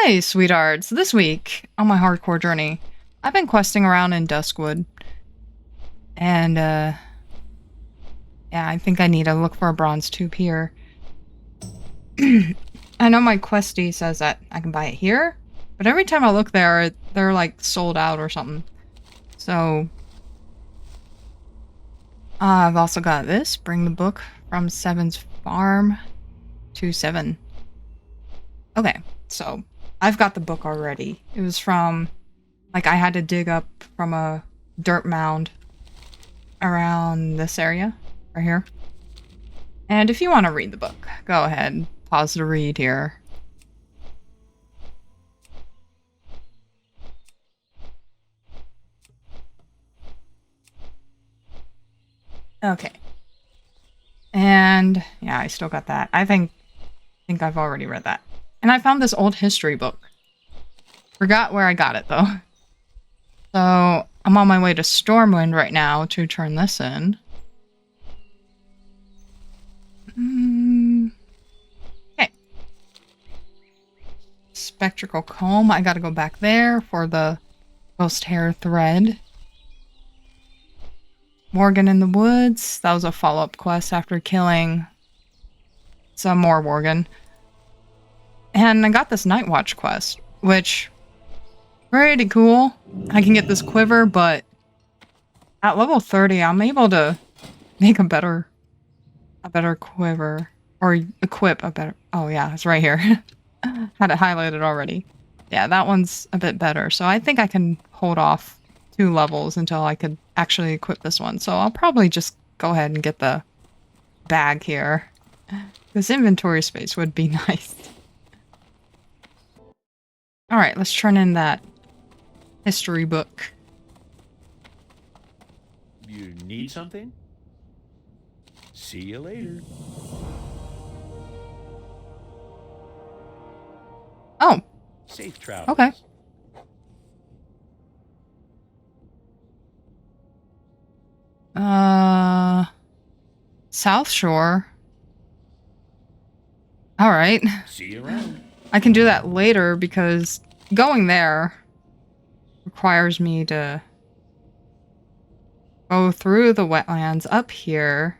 Hi, sweethearts. This week on my hardcore journey, I've been questing around in Duskwood, and yeah, I think I need to look for a bronze tube here. I know my questie says that I can buy it here, but every time I look there, they're like sold out or something. So I've also got this. Bring the book from Seven's farm to Seven. Okay, so I've got the book already. It was from, like, I had to dig up from a dirt mound around this area, right here. And if you want to read the book, go ahead, pause to read here. Okay. And yeah, I still got that. I think I've already read that. And I found this old history book. Forgot where I got it though. So I'm on my way to Stormwind right now to turn this in. Okay. Spectral comb. I gotta go back there for the ghost hair thread. Worgen in the woods. That was a follow-up quest after killing some more Worgen. And I got this Night Watch quest, which pretty cool. I can get this quiver, but at level 30, I'm able to make a better quiver, or equip a better. Oh yeah, it's right here. Had it highlighted already. Yeah, that one's a bit better. So I think I can hold off 2 levels until I could actually equip this one. So I'll probably just go ahead and get the bag here. This inventory space would be nice. Alright, let's turn in that history book. You need something? See you later. Oh. Safe travels. Okay. South Shore. Alright. See you around. I can do that later because going there requires me to go through the wetlands up here.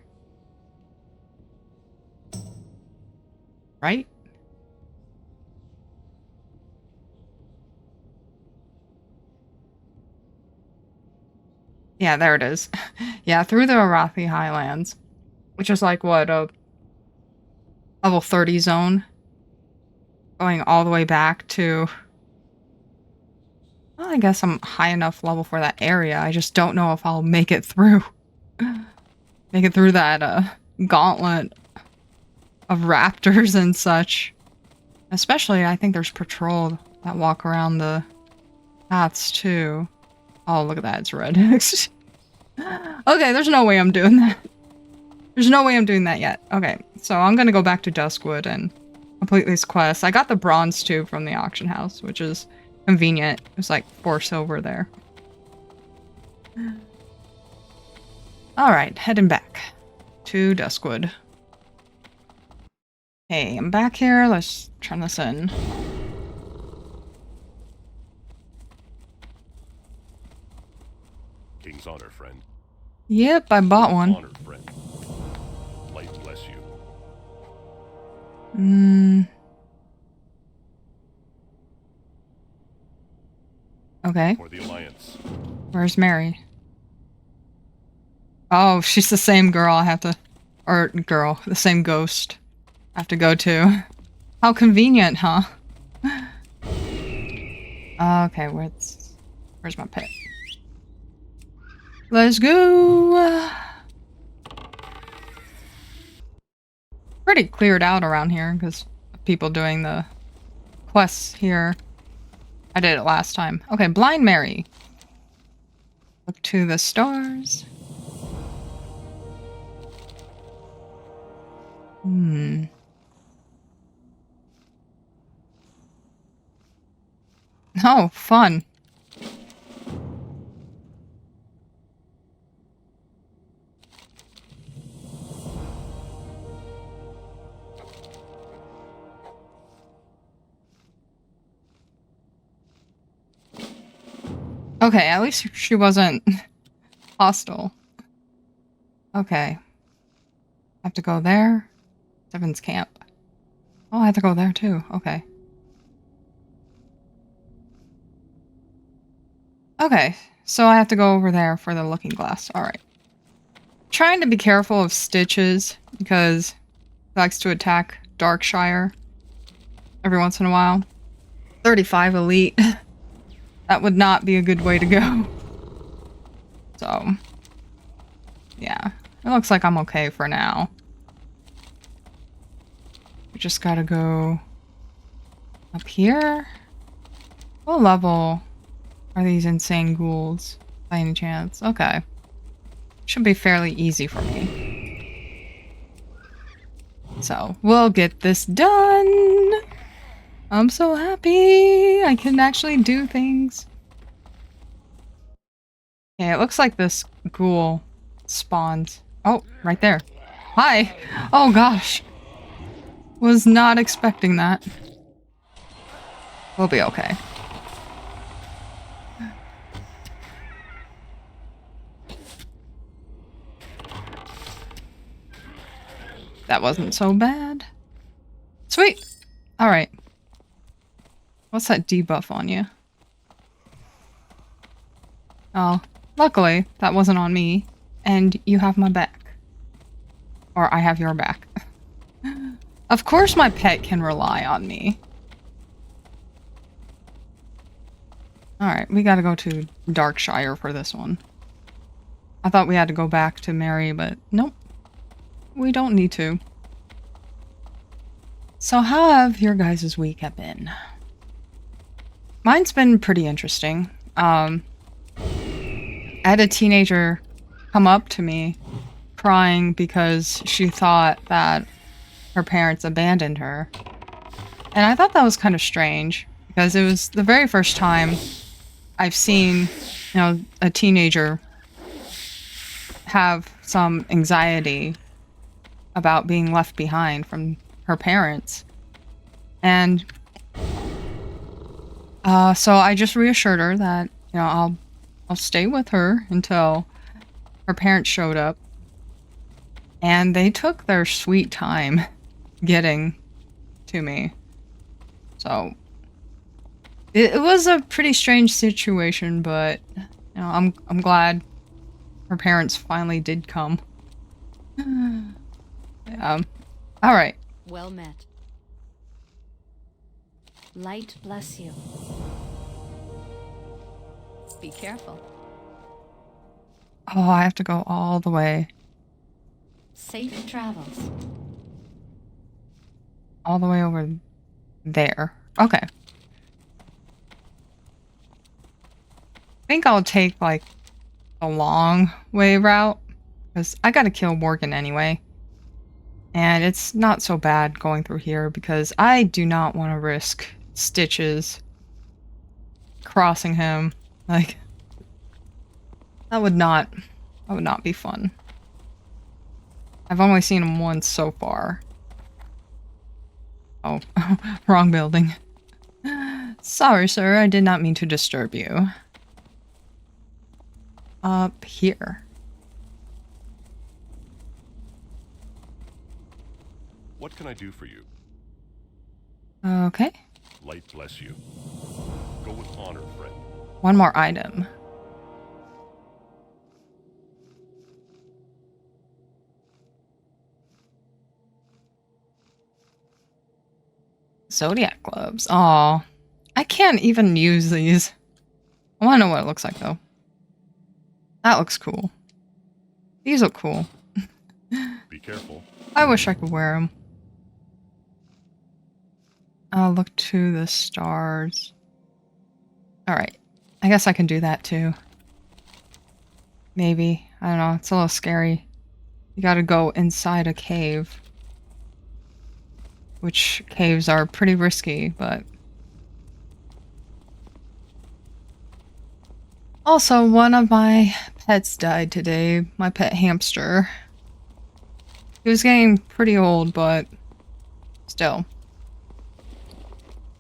Right? Yeah, there it is. Yeah, through the Arathi Highlands. Which is like, what, a level 30 zone? Going all the way back to... Well, I guess I'm high enough level for that area. I just don't know if I'll make it through. Make it through that gauntlet of raptors and such. Especially, I think there's patrol that walk around the paths too. Oh, look at that, it's red. Okay, there's no way I'm doing that. There's no way I'm doing that yet. Okay, so I'm gonna go back to Duskwood and complete these quests. I got the bronze tube from the auction house, which is convenient. It was like 4 silver there. Alright, heading back to Duskwood. Hey, I'm back here. Let's turn this in. King's honor, friend. Yep, I bought one. Honored friend. Light bless you. Okay. For the Alliance. Where's Mary? Oh, she's the same girl I have to... Or girl, the same ghost I have to go to. How convenient, huh? Okay, where's my pet? Let's go! Pretty cleared out around here because people doing the quests here. I did it last time. Okay, Blind Mary. Look to the stars. Oh, fun. Okay, at least she wasn't hostile. Okay. I have to go there. Seven's camp. Oh, I have to go there too. Okay. Okay, so I have to go over there for the looking glass. Alright. Trying to be careful of Stitches because he likes to attack Darkshire every once in a while. 35 elite. That would not be a good way to go. So, yeah. It looks like I'm okay for now. We just gotta go up here. What level are these insane ghouls by any chance? Okay. Should be fairly easy for me. So, we'll get this done! I'm so happy! I can actually do things. Okay, it looks like this ghoul spawns. Oh, right there. Hi! Oh gosh! Was not expecting that. We'll be okay. That wasn't so bad. Sweet! Alright. What's that debuff on you? Oh, luckily, that wasn't on me. And you have my back. Or I have your back. Of course my pet can rely on me. Alright, we gotta go to Darkshire for this one. I thought we had to go back to Mary, but nope. We don't need to. So how have your guys' week been? Mine's been pretty interesting. I had a teenager come up to me crying because she thought that her parents abandoned her. And I thought that was kind of strange because it was the very first time I've seen, a teenager have some anxiety about being left behind from her parents. And so I just reassured her that, I'll stay with her until her parents showed up. And they took their sweet time getting to me. So it was a pretty strange situation, but I'm glad her parents finally did come. Yeah. All right. Well met. Light bless you. Be careful. Oh, I have to go all the way. Safe travels. All the way over there. Okay. I think I'll take, like, the long way route. Because I gotta kill Worgen anyway. And it's not so bad going through here because I do not want to risk Stitches crossing him. Like, that would not be fun. I've only seen him once so far. Oh, wrong building. Sorry, sir, I did not mean to disturb you. Up here. What can I do for you? Okay. Light bless you. Go with honor, friend. One more item. Zodiac gloves. Aw. I can't even use these. I want to know what it looks like, though. That looks cool. These look cool. Be careful. I wish I could wear them. I'll look to the stars. Alright. I guess I can do that, too. Maybe. I don't know. It's a little scary. You gotta go inside a cave. Which caves are pretty risky, but... Also, one of my pets died today. My pet hamster. He was getting pretty old, but... still.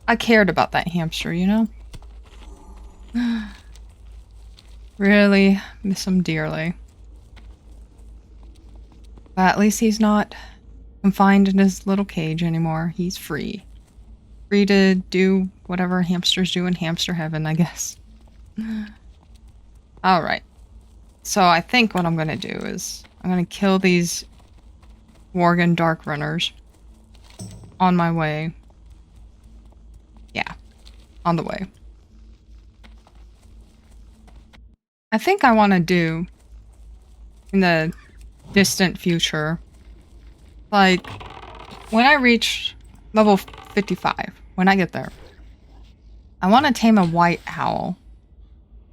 I cared about that hamster, you know? Really miss him dearly. But at least he's not confined in his little cage anymore. He's free. Free to do whatever hamsters do in hamster heaven, I guess. Alright. So I think what I'm gonna do is I'm gonna kill these Worgen Dark Runners on my way. Yeah, on the way. I think I want to do in the distant future, like when I reach level 55, when I get there, I want to tame a white owl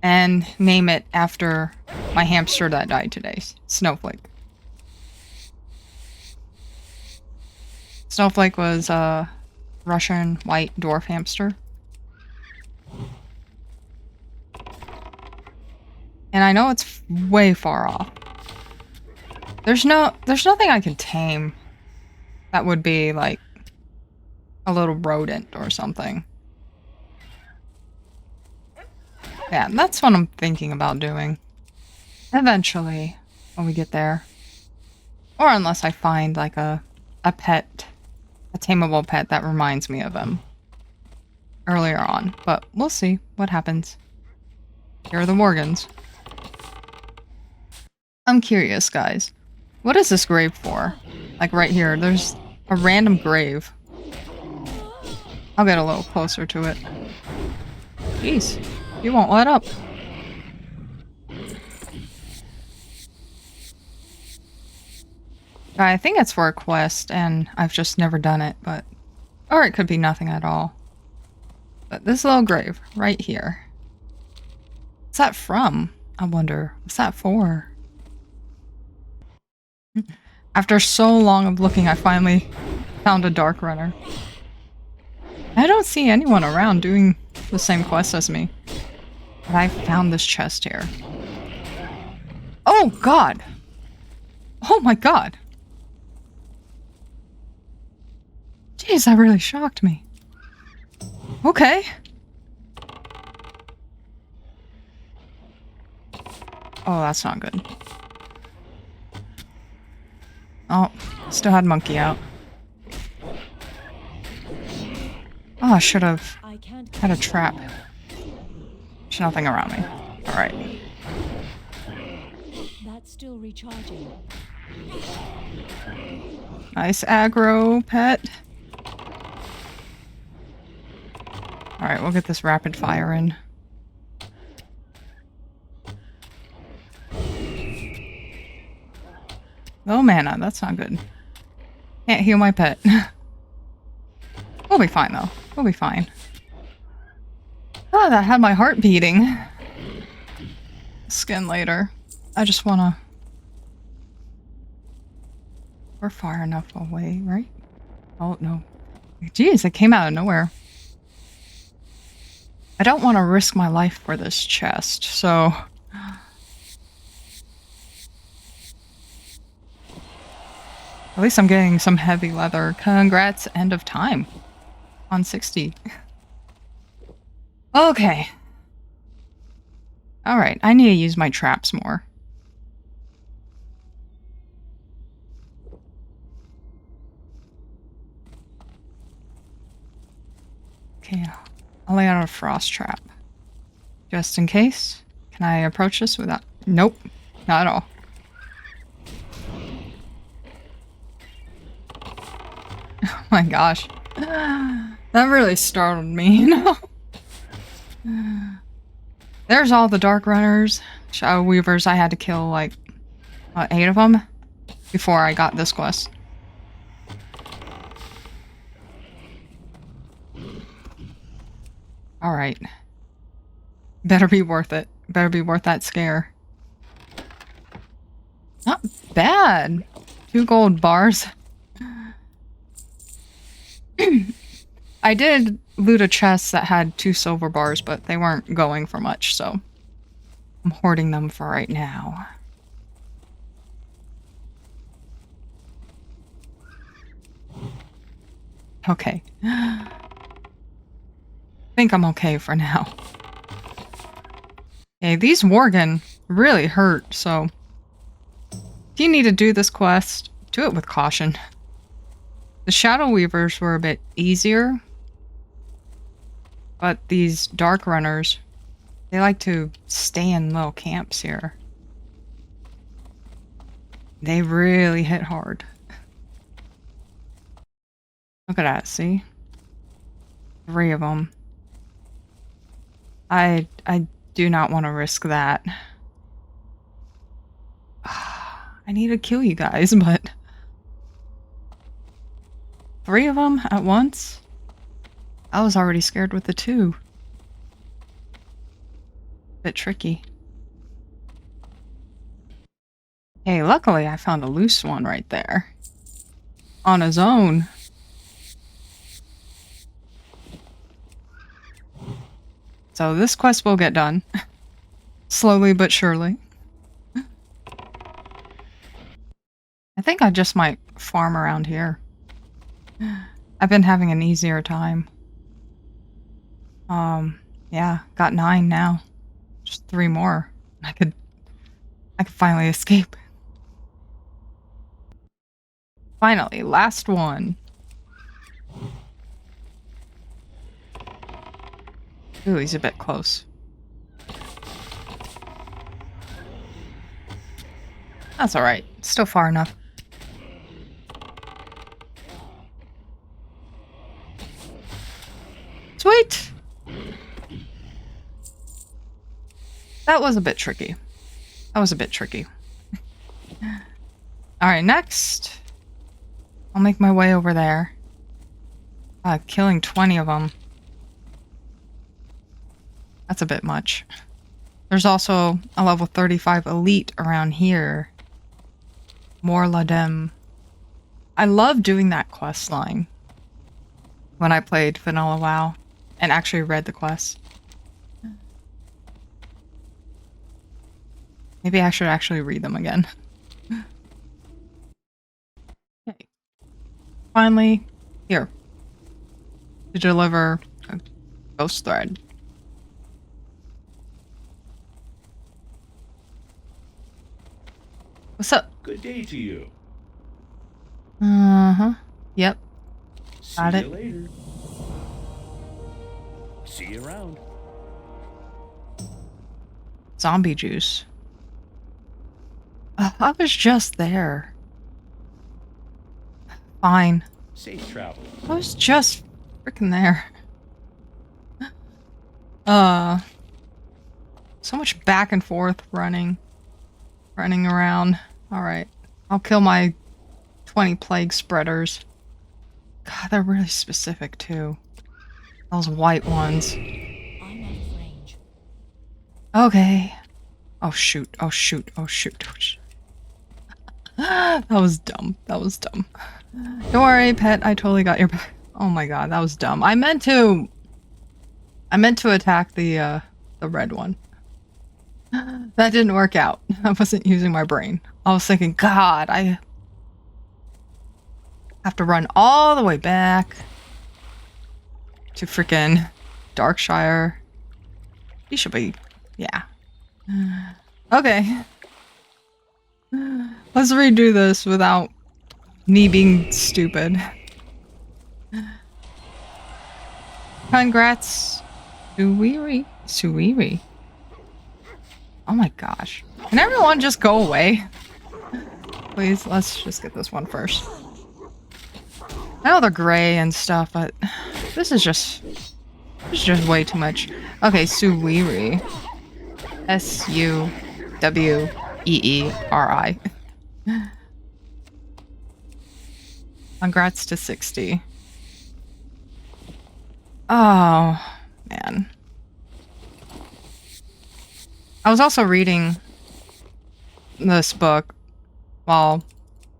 and name it after my hamster that died today, Snowflake. Snowflake was a Russian white dwarf hamster. And I know it's way far off. There's nothing I can tame that would be like a little rodent or something. Yeah, that's what I'm thinking about doing. Eventually, when we get there. Or unless I find like a pet, a tameable pet that reminds me of him earlier on. But we'll see what happens. Here are the Worgens. I'm curious, guys. What is this grave for? Like right here, there's a random grave. I'll get a little closer to it. Jeez, you won't let up. I think it's for a quest, and I've just never done it, but... Or it could be nothing at all. But this little grave, right here. What's that from? I wonder. What's that for? After so long of looking, I finally found a Dark Runner. I don't see anyone around doing the same quest as me. But I found this chest here. Oh, God! Oh, my God! Jeez, that really shocked me. Okay. Oh, that's not good. Oh, still had Monkey out. Oh, I should have had a trap. There's nothing around me. Alright. That's still recharging. Nice aggro pet. Alright, we'll get this rapid fire in. Oh, mana, that's not good. Can't heal my pet. We'll be fine, though. We'll be fine. Oh, that had my heart beating. Skin later. I just wanna... We're far enough away, right? Oh, no. Jeez, it came out of nowhere. I don't want to risk my life for this chest, so... At least I'm getting some heavy leather. Congrats, end of time. On 60. Okay. Alright, I need to use my traps more. Okay, I'll lay out a frost trap. Just in case. Can I approach this without... Nope. Not at all. Oh my gosh. That really startled me, you know? There's all the Dark Runners. Shadow Weavers. I had to kill, like, 8 of them before I got this quest. Alright. Better be worth it. Better be worth that scare. Not bad. 2 gold bars. I did loot a chest that had 2 silver bars, but they weren't going for much, so I'm hoarding them for right now. Okay. I think I'm okay for now. Okay, these Worgen really hurt, so if you need to do this quest, do it with caution. The Shadow Weavers were a bit easier, but these Dark Runners, they like to stay in little camps here. They really hit hard. Look at that, see? 3 of them. I do not want to risk that. I need to kill you guys, but 3 of them at once? I was already scared with the 2. Bit tricky. Hey, luckily I found a loose one right there. On his own. So this quest will get done. Slowly but surely. I think I just might farm around here. I've been having an easier time. Yeah, got 9 now. Just 3 more. I could finally escape. Finally, last one. Ooh, he's a bit close. That's alright. Still far enough. Sweet! That was a bit tricky. Alright, next. I'll make my way over there. Killing 20 of them. That's a bit much. There's also a level 35 elite around here. More Ladem. I love doing that quest line when I played Vanilla WoW and actually read the quest. Maybe I should actually read them again. Okay. Finally, here. To deliver a ghost thread. What's up? Good day to you. Uh-huh. Yep. Got See it. you later. See you around. Zombie juice. I was just there. Fine. Safe travel. I was just freaking there. So much back and forth running around. Alright. I'll kill my 20 plague spreaders. God, they're really specific too. Those white ones. I'm out of range. Okay. Oh shoot, oh shoot, oh shoot, oh shoot. That was dumb. Don't worry, pet, I totally got your back. Oh my god, that was dumb. I meant to attack the red one. That didn't work out. I wasn't using my brain. I was thinking, God, I have to run all the way back to freaking Darkshire. He should be, yeah. Okay. Let's redo this without me being stupid. Congrats, Suiri. Oh my gosh. Can everyone just go away? Please, let's just get this one first. I know they're gray and stuff, but this is just way too much. Okay, Suiri. Suweeri. Congrats to 60. Oh, man. I was also reading this book while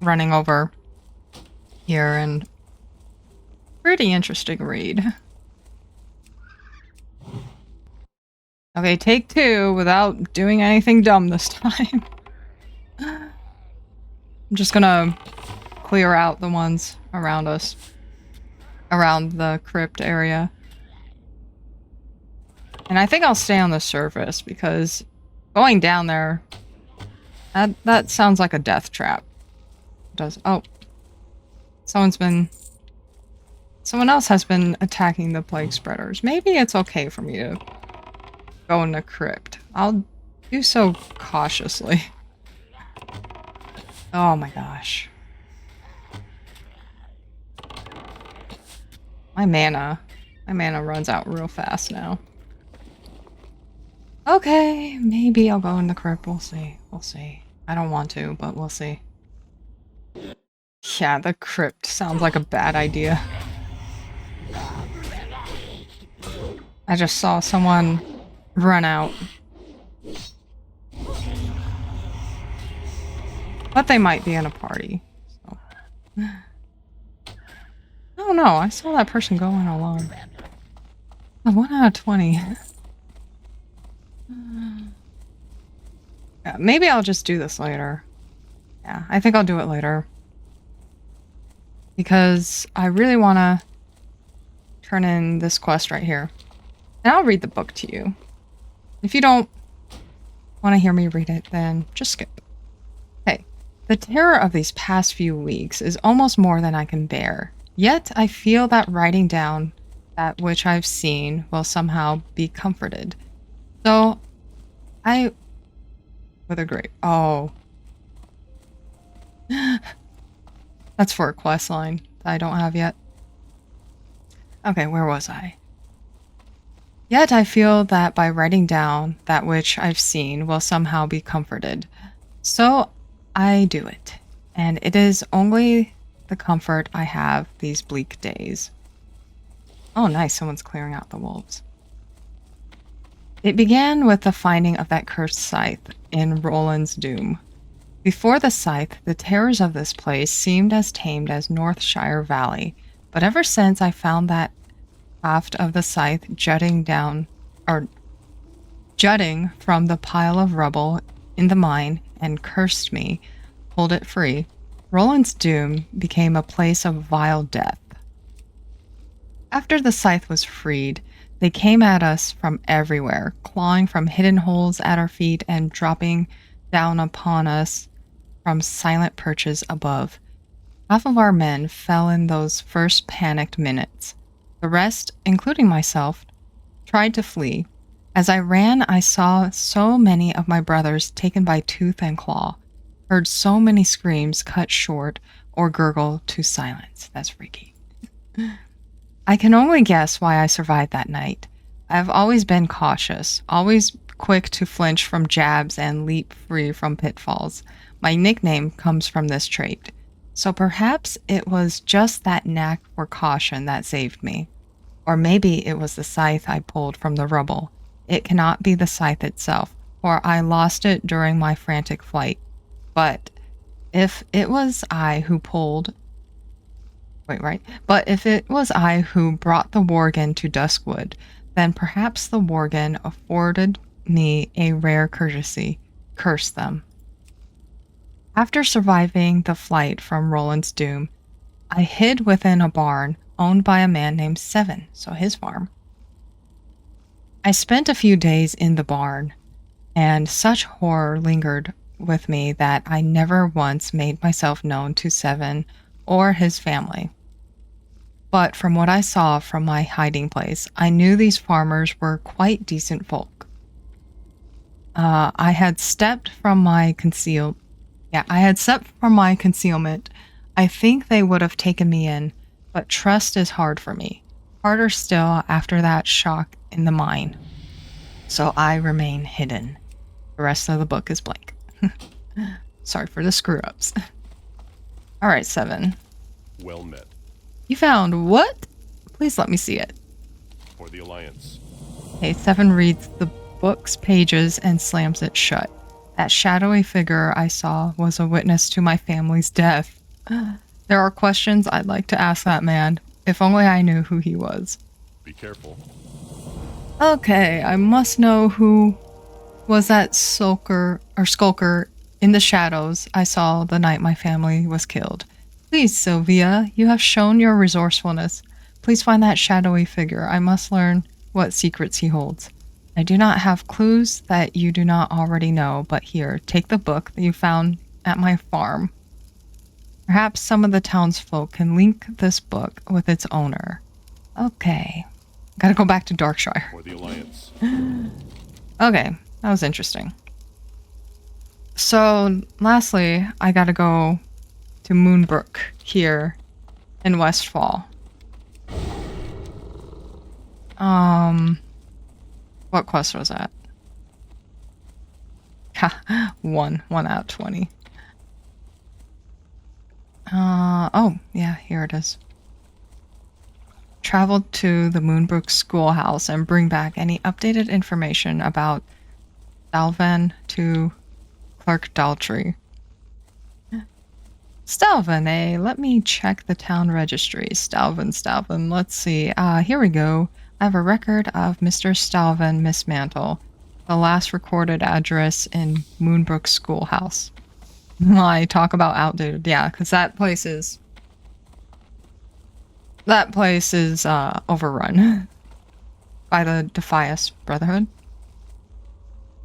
running over here, and pretty interesting read. Okay, take 2 without doing anything dumb this time. I'm just gonna clear out the ones around us. Around the crypt area. And I think I'll stay on the surface because Going down there, that sounds like a death trap. Does oh, someone else has been attacking the plague spreaders. Maybe it's okay for me to go in the crypt. I'll do so cautiously. Oh my gosh. My mana runs out real fast now. Okay, maybe I'll go in the crypt. We'll see. We'll see. I don't want to, but we'll see. Yeah, the crypt sounds like a bad idea. I just saw someone run out. But they might be in a party. So. Oh no, I saw that person going alone. 1 out of 20. Yeah, maybe I'll just do this later. Yeah, I think I'll do it later. Because I really want to turn in this quest right here. And I'll read the book to you. If you don't want to hear me read it, then just skip. Hey, the terror of these past few weeks is almost more than I can bear. Yet I feel that writing down that which I've seen will somehow be comforted. So, with a great... Oh. That's for a quest line that I don't have yet. Okay, where was I? Yet I feel that by writing down that which I've seen will somehow be comforted. So, I do it. And it is only the comfort I have these bleak days. Oh, nice. Someone's clearing out the wolves. It began with the finding of that cursed scythe in Roland's Doom. Before the scythe, the terrors of this place seemed as tamed as Northshire Valley, but ever since I found that haft of the scythe jutting from the pile of rubble in the mine and cursed me, pulled it free, Roland's Doom became a place of vile death. After the scythe was freed, they came at us from everywhere, clawing from hidden holes at our feet and dropping down upon us from silent perches above. Half of our men fell in those first panicked minutes. The rest, including myself, tried to flee. As I ran, I saw so many of my brothers taken by tooth and claw, heard so many screams cut short or gurgle to silence. That's freaky. I can only guess why I survived that night. I have always been cautious, always quick to flinch from jabs and leap free from pitfalls. My nickname comes from this trait. So perhaps it was just that knack for caution that saved me. Or maybe it was the scythe I pulled from the rubble. It cannot be the scythe itself, for I lost it during my frantic flight. But if it was I who brought the Worgen to Duskwood, then perhaps the Worgen afforded me a rare courtesy. Curse them. After surviving the flight from Roland's Doom, I hid within a barn owned by a man named Seven, so his farm. I spent a few days in the barn, and such horror lingered with me that I never once made myself known to Seven or his family. But from what I saw from my hiding place, I knew these farmers were quite decent folk. I had stepped from my concealment. I think they would have taken me in, but trust is hard for me. Harder still after that shock in the mine. So I remain hidden. The rest of the book is blank. Sorry for the screw-ups. Alright, Seven. Well met. You found what? Please let me see it. For the Alliance. Okay, Seven reads the book's pages and slams it shut. That shadowy figure I saw was a witness to my family's death. There are questions I'd like to ask that man. If only I knew who he was. Be careful. Okay, I must know who was that skulker in the shadows I saw the night my family was killed. Please, Cilvia, you have shown your resourcefulness. Please find that shadowy figure. I must learn what secrets he holds. I do not have clues that you do not already know, but here, take the book that you found at my farm. Perhaps some of the townsfolk can link this book with its owner. Okay. Gotta go back to Darkshire. Or the Alliance. Okay, that was interesting. So, lastly, I gotta go to Moonbrook here in Westfall. What quest was that? Ha, one out of 20. Oh, yeah, here it is. Travel to the Moonbrook schoolhouse and bring back any updated information about Stalvan to Clerk Daltrey. Stalvan, eh? Let me check the town registry. Stalvan. Let's see. Here we go. I have a record of Mr. Stalvan Mismantle. The last recorded address in Moonbrook Schoolhouse. I talk about outdated. Yeah, because that place is overrun by the Defias Brotherhood.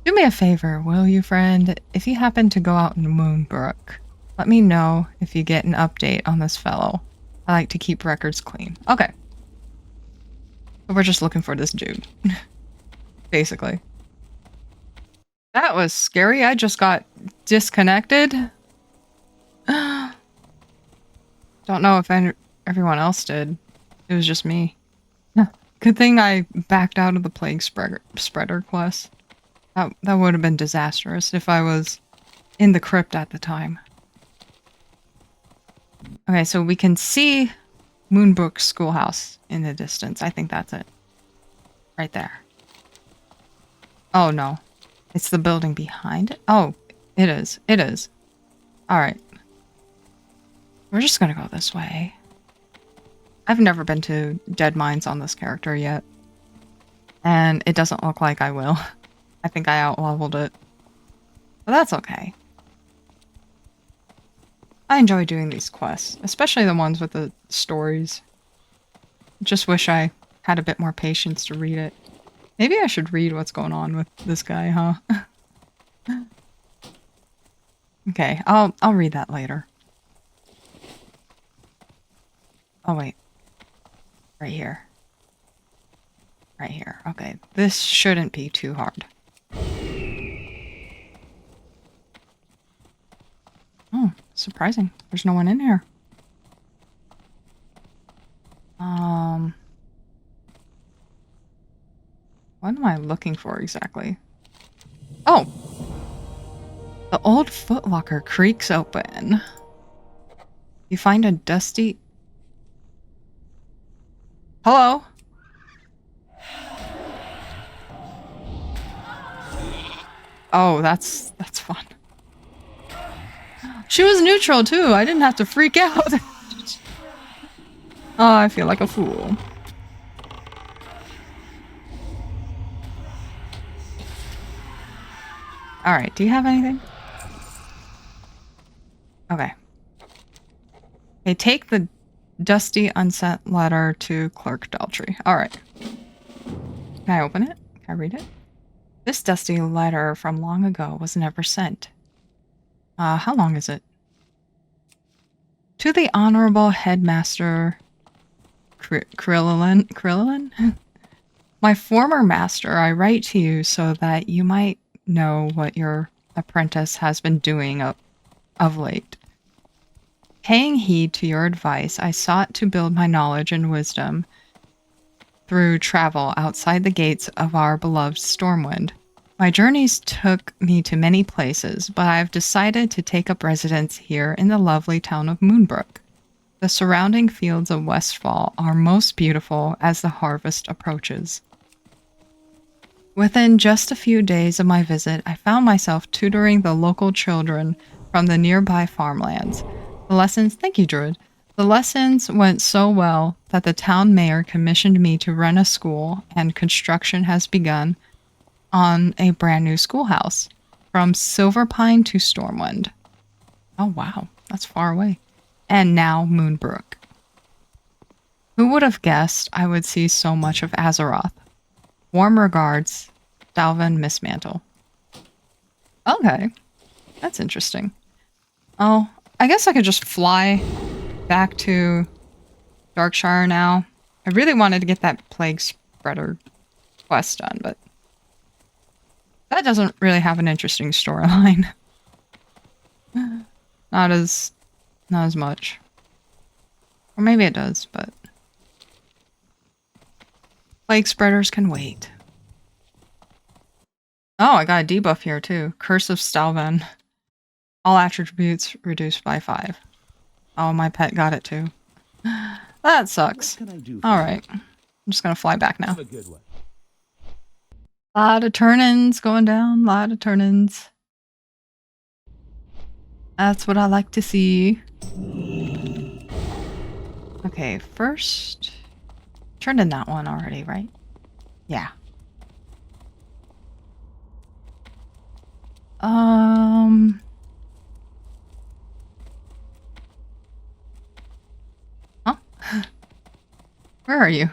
Do me a favor, will you, friend? If you happen to go out in Moonbrook, let me know if you get an update on this fellow. I like to keep records clean. Okay. So we're just looking for this dude. Basically. That was scary. I just got disconnected. Don't know if everyone else did. It was just me. Good thing I backed out of the plague spreader quest. That would have been disastrous if I was in the crypt at the time. Okay, so we can see Moonbrook Schoolhouse in the distance. I think that's it. Right there. Oh, no. It's the building behind it? Oh, it is. It is. Alright. We're just gonna go this way. I've never been to Dead Mines on this character yet. And it doesn't look like I will. I think I out-leveled it. But that's okay. I enjoy doing these quests, especially the ones with the stories. Just wish I had a bit more patience to read it. Maybe I should read what's going on with this guy, huh? Okay, I'll read that later. Oh wait. Right here. Right here. Okay, this shouldn't be too hard. Oh, surprising. There's no one in here. What am I looking for exactly? Oh! The old footlocker creaks open. You find a dusty... Hello? Oh, that's fun. She was neutral too. I didn't have to freak out. Oh, I feel like a fool. Alright, do you have anything? Okay. Okay, take the dusty unsent letter to Clerk Daltrey. Alright. Can I open it? Can I read it? This dusty letter from long ago was never sent. How long is it? To the Honorable Headmaster Krillin? My former master, I write to you so that you might know what your apprentice has been doing of late. Paying heed to your advice, I sought to build my knowledge and wisdom through travel outside the gates of our beloved Stormwind. My journeys took me to many places, but I have decided to take up residence here in the lovely town of Moonbrook. The surrounding fields of Westfall are most beautiful as the harvest approaches. Within just a few days of my visit, I found myself tutoring the local children from the nearby farmlands. Thank you, Druid. The lessons went so well that the town mayor commissioned me to run a school, and construction has begun on a brand new schoolhouse from Silverpine to Stormwind. Oh wow, that's far away. And now Moonbrook. Who would have guessed I would see so much of Azeroth? Warm regards, Stalvan Mistmantle. Okay. That's interesting. Oh, I guess I could just fly back to Darkshire now. I really wanted to get that Plague Spreader quest done, but that doesn't really have an interesting storyline. Not as much. Or maybe it does, but Plague Spreaders can wait. Oh, I got a debuff here too. Curse of Stalvan. All attributes reduced by 5. Oh, my pet got it too. That sucks. Alright. I'm just gonna fly back now. Lot of turn-ins going down. Lot of turn-ins. That's what I like to see. Okay, first... Turned in that one already, right? Yeah. Huh? Where are you?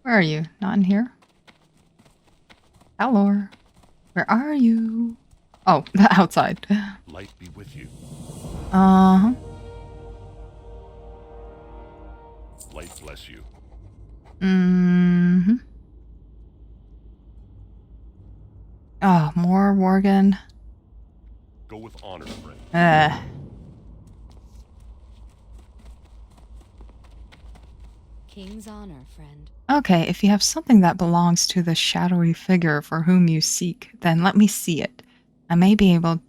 Where are you? Not in here? Hello. Where are you? Oh, outside. Light be with you. Uh-huh. Light bless you. Mm-hmm. Oh, more Worgen. Go with honor, friend. King's honor, friend. Okay, if you have something that belongs to the shadowy figure for whom you seek, then let me see it. I may be able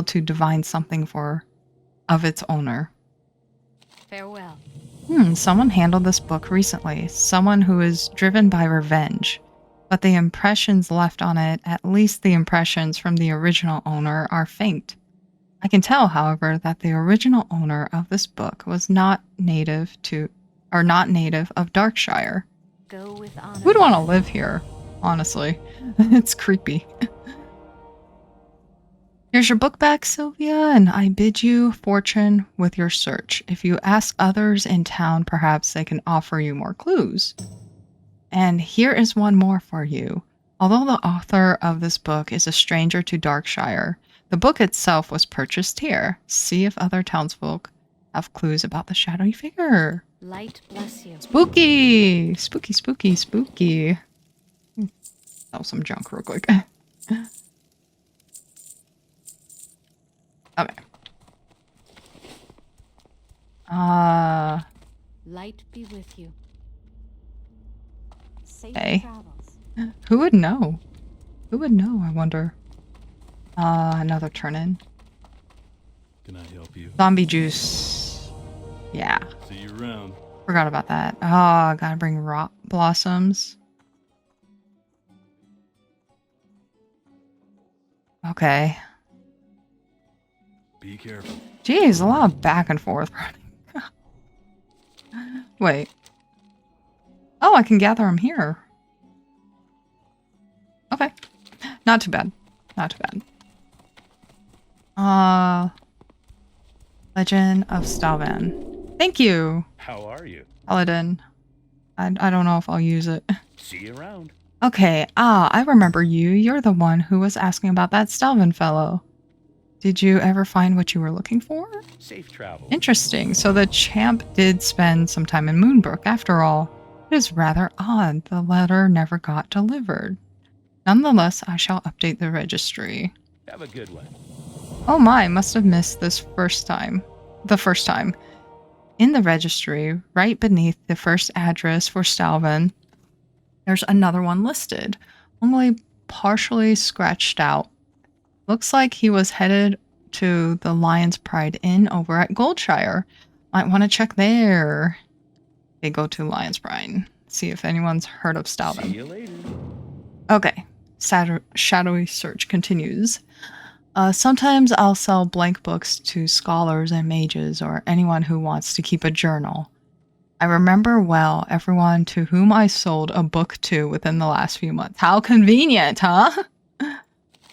to divine something of its owner. Farewell. Someone handled this book recently. Someone who is driven by revenge. But the impressions left on it, at least the impressions from the original owner, are faint. I can tell, however, that the original owner of this book was not native of Darkshire. Go with honor. Who'd want to live here, honestly? It's creepy. Here's your book back, Cilvia, and I bid you fortune with your search. If you ask others in town, perhaps they can offer you more clues. And here is one more for you. Although the author of this book is a stranger to Darkshire, the book itself was purchased here. See if other townsfolk have clues about the shadowy figure. Light bless you. Spooky! Spooky, spooky, spooky. Sell some junk real quick. Okay. Light be with you. Safe Okay. travels. Who would know? Who would know, I wonder? Another turn-in. Can I help you? Zombie juice. Yeah. See you around. Forgot about that. Oh, gotta bring rot blossoms. Okay. Be careful. Jeez, a lot of back and forth running. Wait. Oh, I can gather them here. Okay. Not too bad. Not too bad. Legend of Stalvan. Thank you, How are you? Paladin. I don't know if I'll use it. See you around. Okay, I remember you. You're the one who was asking about that Stalvan fellow. Did you ever find what you were looking for? Safe travel. Interesting. So the champ did spend some time in Moonbrook after all. It is rather odd the letter never got delivered. Nonetheless, I shall update the registry. Have a good one. Oh my, must have missed this the first time. In the registry, right beneath the first address for Stalvan, there's another one listed, only partially scratched out. Looks like he was headed to the Lion's Pride Inn over at Goldshire. Might want to check there. Okay, go to Lion's Pride. See if anyone's heard of Stalvan. See you later. Okay. Shadowy search continues. Sometimes I'll sell blank books to scholars and mages or anyone who wants to keep a journal. I remember well everyone to whom I sold a book to within the last few months. How convenient, huh?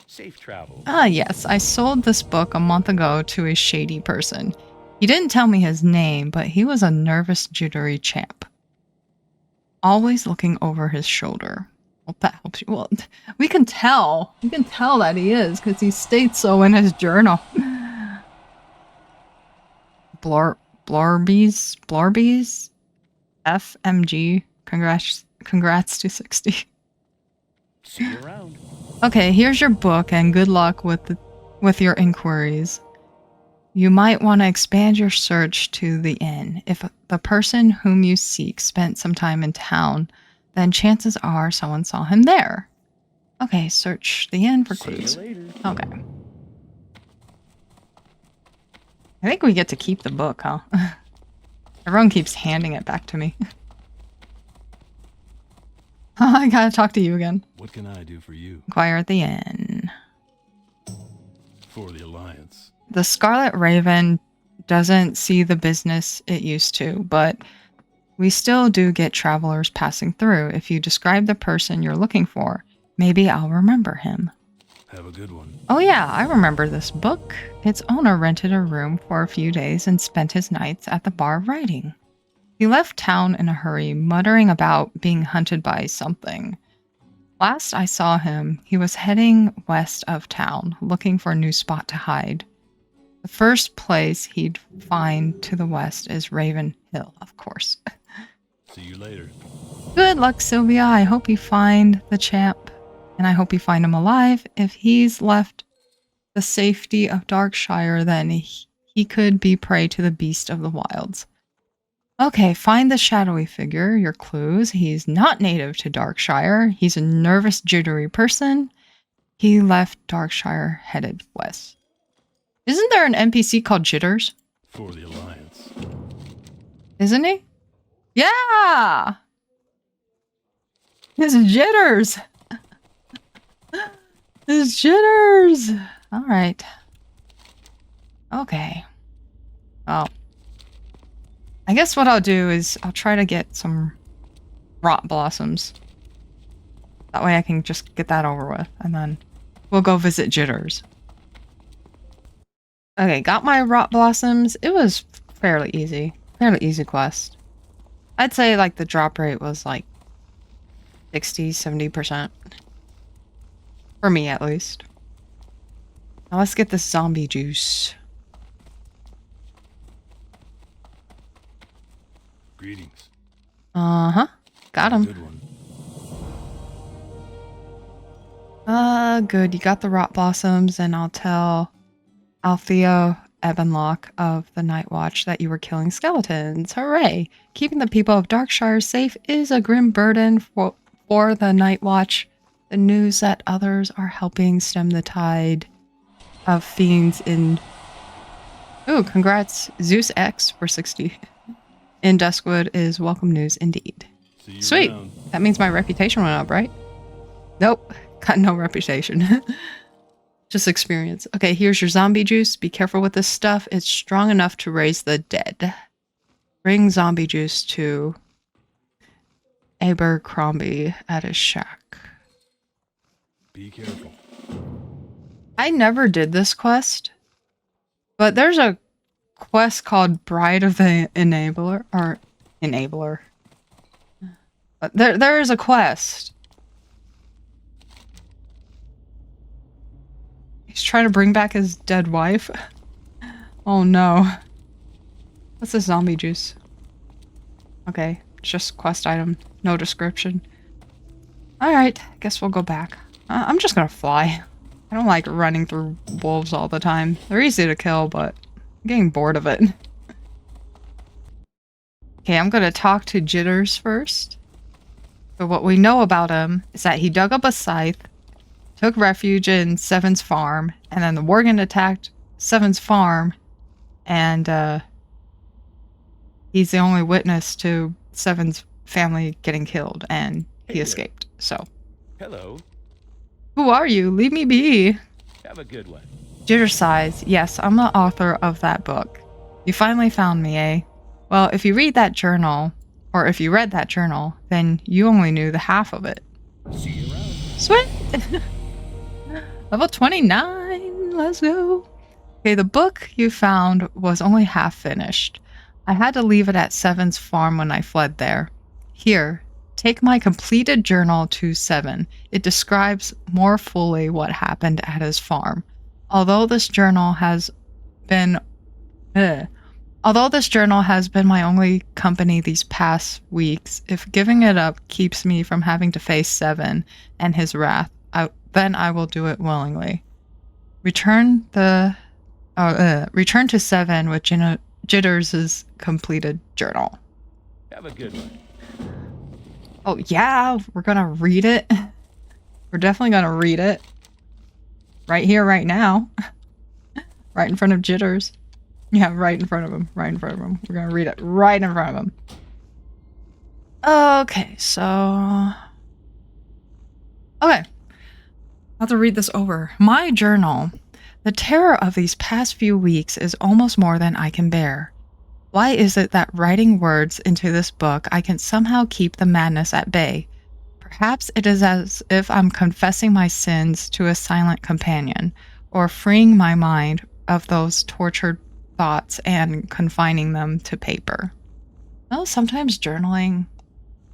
Safe travel. Yes, I sold this book a month ago to a shady person. He didn't tell me his name, but he was a nervous, jittery champ. Always looking over his shoulder. Well, that helps you. Well, we can tell. We can tell that he is because he states so in his journal. Blorbies, FMG. Congrats to 60. See you around. Okay, here's your book, and good luck with your inquiries. You might want to expand your search to the inn. If the person whom you seek spent some time in town, then chances are someone saw him there. Okay, search the inn for clues. See you later. Okay. I think we get to keep the book, huh? Everyone keeps handing it back to me. I gotta talk to you again. What can I do for you? Inquire at the inn. For the Alliance. The Scarlet Raven doesn't see the business it used to, but we still do get travelers passing through. If you describe the person you're looking for, maybe I'll remember him. Have a good one. Oh yeah, I remember this book. Its owner rented a room for a few days and spent his nights at the bar writing. He left town in a hurry, muttering about being hunted by something. Last I saw him, he was heading west of town, looking for a new spot to hide. The first place he'd find to the west is Raven Hill, of course. See you later. Good luck, Cilvia. I hope you find the champ, and I hope you find him alive. If he's left the safety of Darkshire, then he could be prey to the beast of the wilds. Okay, find the shadowy figure, your clues. He's not native to Darkshire. He's a nervous, jittery person. He left Darkshire, headed west. Isn't there an NPC called Jitters? For the Alliance. Isn't he? Yeah! It's Jitters! It's Jitters! Alright. Okay. Well, I guess what I'll do is I'll try to get some rot blossoms. That way I can just get that over with, and then we'll go visit Jitters. Okay, got my rot blossoms. It was fairly easy. Fairly easy quest. I'd say like the drop rate was like 60-70%. For me at least. Now let's get this zombie juice. Greetings. Uh-huh. Got Have a him. good one. Good. You got the rot blossoms, and I'll tell Althea Ebenlock of the Night Watch that you were killing skeletons. Hooray! Keeping the people of Darkshire safe is a grim burden for the Night Watch. The news that others are helping stem the tide of fiends in... Ooh, congrats, Zeus X for 60. In Duskwood is welcome news indeed. See you Sweet! around. That means my reputation went up, right? Nope. Got no reputation. Just experience. Okay, here's your zombie juice. Be careful with this stuff. It's strong enough to raise the dead. Bring zombie juice to Abercrombie at his shack. Be careful. I never did this quest, but there's a quest called Bride of the Enabler, or Enabler. But there is a quest. He's trying to bring back his dead wife. Oh no. What's this zombie juice? Okay, just quest item, no description. Alright, guess we'll go back. I'm just gonna fly. I don't like running through wolves all the time. They're easy to kill, but I'm getting bored of it. Okay, I'm gonna talk to Jitters first. So what we know about him is that he dug up a scythe, took refuge in Seven's farm, and then the Worgen attacked Seven's farm, and he's the only witness to Seven's family getting killed, and he Hey there. escaped. So, Hello. who are you? Leave me be. Have a good one. Jitter sighs. Yes, I'm the author of that book. You finally found me, eh? Well, if you read that journal, or if you read that journal, then you only knew the half of it. See you around. Sweet! Level 29, let's go. Okay, the book you found was only half finished. I had to leave it at Seven's farm when I fled there. Here, Take my completed journal to 7. It describes more fully what happened at his farm. Although this journal has been Although this journal has been my only company these past weeks, if giving it up keeps me from having to face 7 and his wrath, then I will do it willingly. Return to 7 with Jitters' completed journal. Have a good one. Oh yeah, we're gonna read it. We're definitely gonna read it. Right here, right now. Right in front of Jitters. Yeah, right in front of him. Right in front of him. We're gonna read it right in front of him. Okay, so... Okay. I'll have to read this over. My journal. The terror of these past few weeks is almost more than I can bear. Why is it that writing words into this book I can somehow keep the madness at bay? Perhaps it is as if I'm confessing my sins to a silent companion, or freeing my mind of those tortured thoughts and confining them to paper. Well, sometimes journaling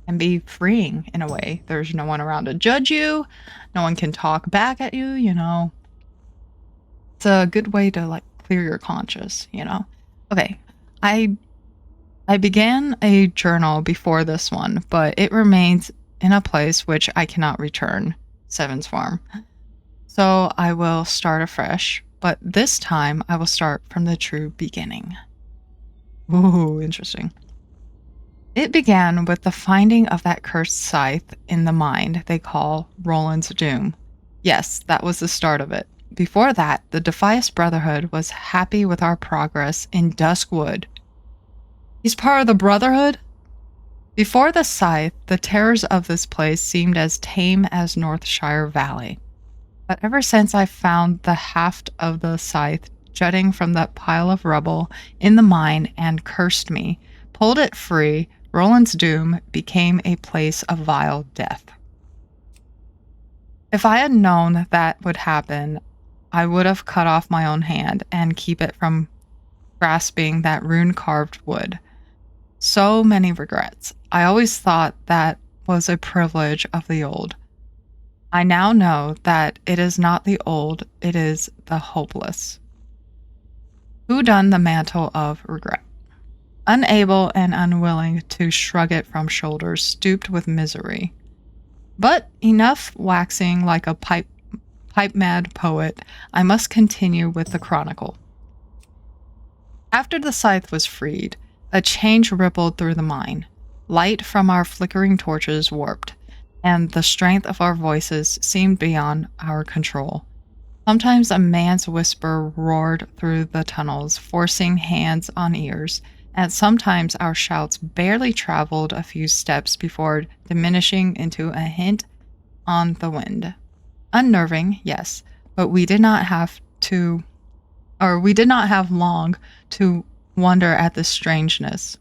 can be freeing in a way. There's no one around to judge you. No one can talk back at you, you know. It's a good way to like clear your conscience, you know. Okay, I began a journal before this one, but it remains in a place which I cannot return, Seven's farm. So I will start afresh, but this time I will start from the true beginning. Ooh, interesting. It began with the finding of that cursed scythe in the mine they call Roland's Doom. Yes, that was the start of it. Before that, the Defias Brotherhood was happy with our progress in Duskwood. He's part of the Brotherhood? Before the scythe, the terrors of this place seemed as tame as Northshire Valley. But ever since I found the haft of the scythe jutting from that pile of rubble in the mine and cursed me, pulled it free, Roland's Doom became a place of vile death. If I had known that would happen, I would have cut off my own hand and keep it from grasping that rune-carved wood. So many regrets. I always thought that was a privilege of the old. I now know that it is not the old, it is the hopeless. Who done the mantle of regret? Unable and unwilling to shrug it from shoulders, stooped with misery. But enough waxing like a pipe-mad poet, I must continue with the chronicle. After the scythe was freed, a change rippled through the mine. Light from our flickering torches warped, and the strength of our voices seemed beyond our control. Sometimes a man's whisper roared through the tunnels, forcing hands on ears, and sometimes our shouts barely traveled a few steps before diminishing into a hint on the wind. Unnerving, yes, but we did not have long to wonder at this strangeness.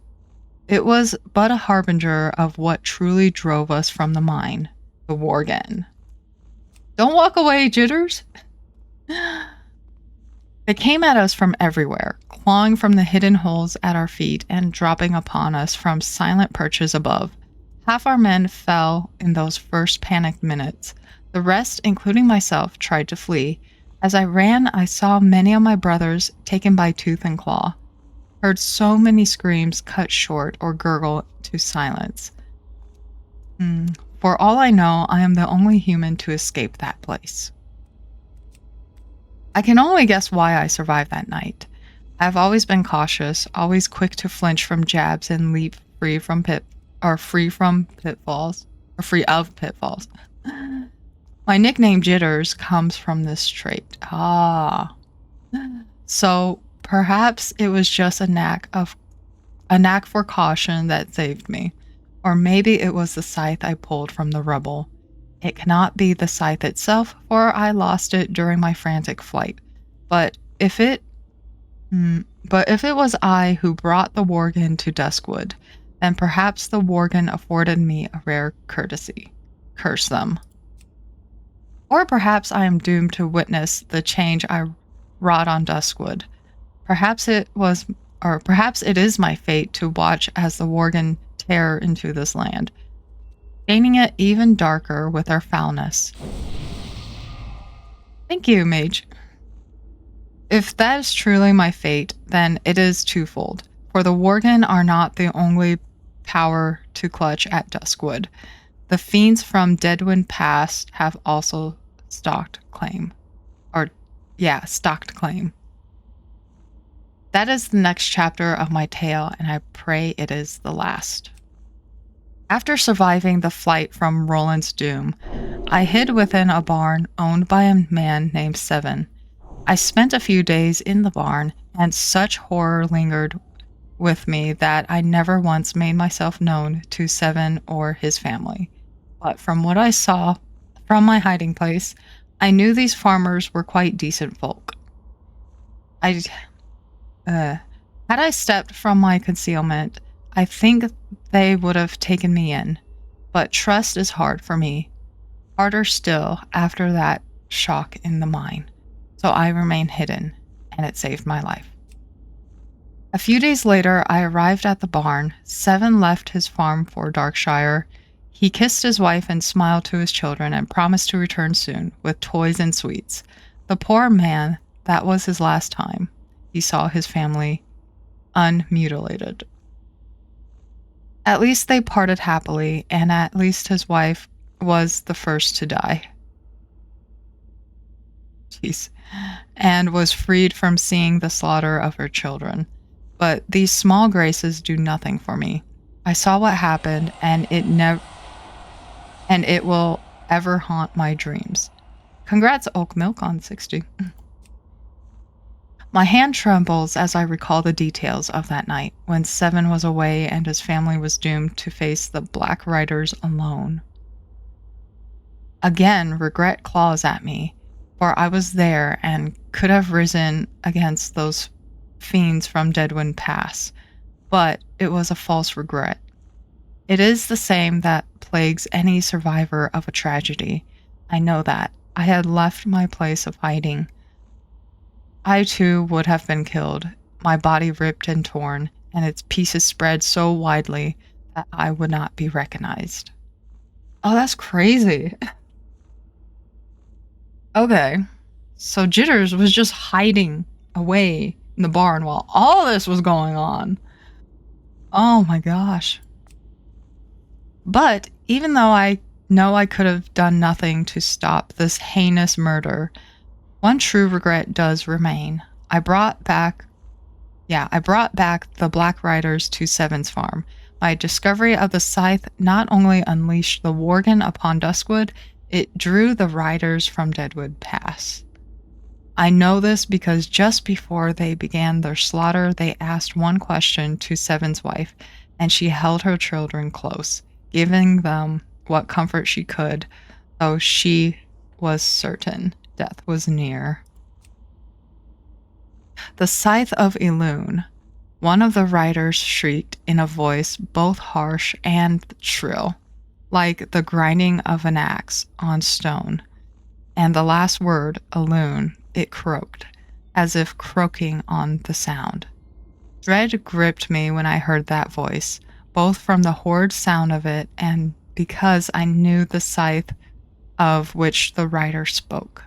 It was but a harbinger of what truly drove us from the mine, the Worgen. Don't walk away, Jitters! They came at us from everywhere, clawing from the hidden holes at our feet and dropping upon us from silent perches above. Half our men fell in those first panicked minutes. The rest, including myself, tried to flee. As I ran, I saw many of my brothers taken by tooth and claw. Heard so many screams cut short or gurgle to silence. For all I know, I am the only human to escape that place. I can only guess why I survived that night. I have always been cautious, always quick to flinch from jabs and leap free of pitfalls. My nickname Jitters comes from this trait. So perhaps it was just a knack for caution that saved me. Or maybe it was the scythe I pulled from the rubble. It cannot be the scythe itself, for I lost it during my frantic flight. But if it was I who brought the Worgen to Duskwood, then perhaps the Worgen afforded me a rare courtesy. Curse them. Or perhaps I am doomed to witness the change I wrought on Duskwood. Perhaps it is my fate to watch as the Worgen tear into this land. staining it even darker with their foulness. Thank you, mage. If that is truly my fate, then it is twofold, for the Worgen are not the only power to clutch at Duskwood. The fiends from Deadwind Pass have also stalked claim. Stalked claim. That is the next chapter of my tale, and I pray it is the last. After surviving the flight from Roland's Doom, I hid within a barn owned by a man named Seven. I spent a few days in the barn, and such horror lingered with me that I never once made myself known to Seven or his family. But from what I saw from my hiding place, I knew these farmers were quite decent folk. Had I stepped from my concealment, I think they would have taken me in. But trust is hard for me. Harder still after that shock in the mine. So I remained hidden, and it saved my life. A few days later, I arrived at the barn. Seven left his farm for Darkshire. He kissed his wife and smiled to his children and promised to return soon with toys and sweets. The poor man, that was his last time he saw his family unmutilated. At least they parted happily, and at least his wife was the first to die. Jeez. And was freed from seeing the slaughter of her children. But these small graces do nothing for me. I saw what happened, and it will ever haunt my dreams. Congrats, Oak Milk, on 60. My hand trembles as I recall the details of that night when Seven was away and his family was doomed to face the Black Riders alone. Again, regret claws at me, for I was there and could have risen against those fiends from Deadwind Pass, but it was a false regret. It is the same that plagues any survivor of a tragedy. I know that. I had left my place of hiding. I too would have been killed, my body ripped and torn, and its pieces spread so widely that I would not be recognized. Oh, that's crazy. Okay, so Jitters was just hiding away in the barn while all this was going on. Oh my gosh. But even though I know I could have done nothing to stop this heinous murder, one true regret does remain. I brought back the Black Riders to Seven's farm. My discovery of the scythe not only unleashed the Worgen upon Duskwood, it drew the riders from Deadwood Pass. I know this because just before they began their slaughter, they asked one question to Seven's wife, and she held her children close, giving them what comfort she could, though she was certain death was near. The scythe of Elune, one of the riders shrieked in a voice both harsh and shrill, like the grinding of an axe on stone. And the last word, Elune, it croaked, as if croaking on the sound. Dread gripped me when I heard that voice, both from the horrid sound of it and because I knew the scythe of which the rider spoke.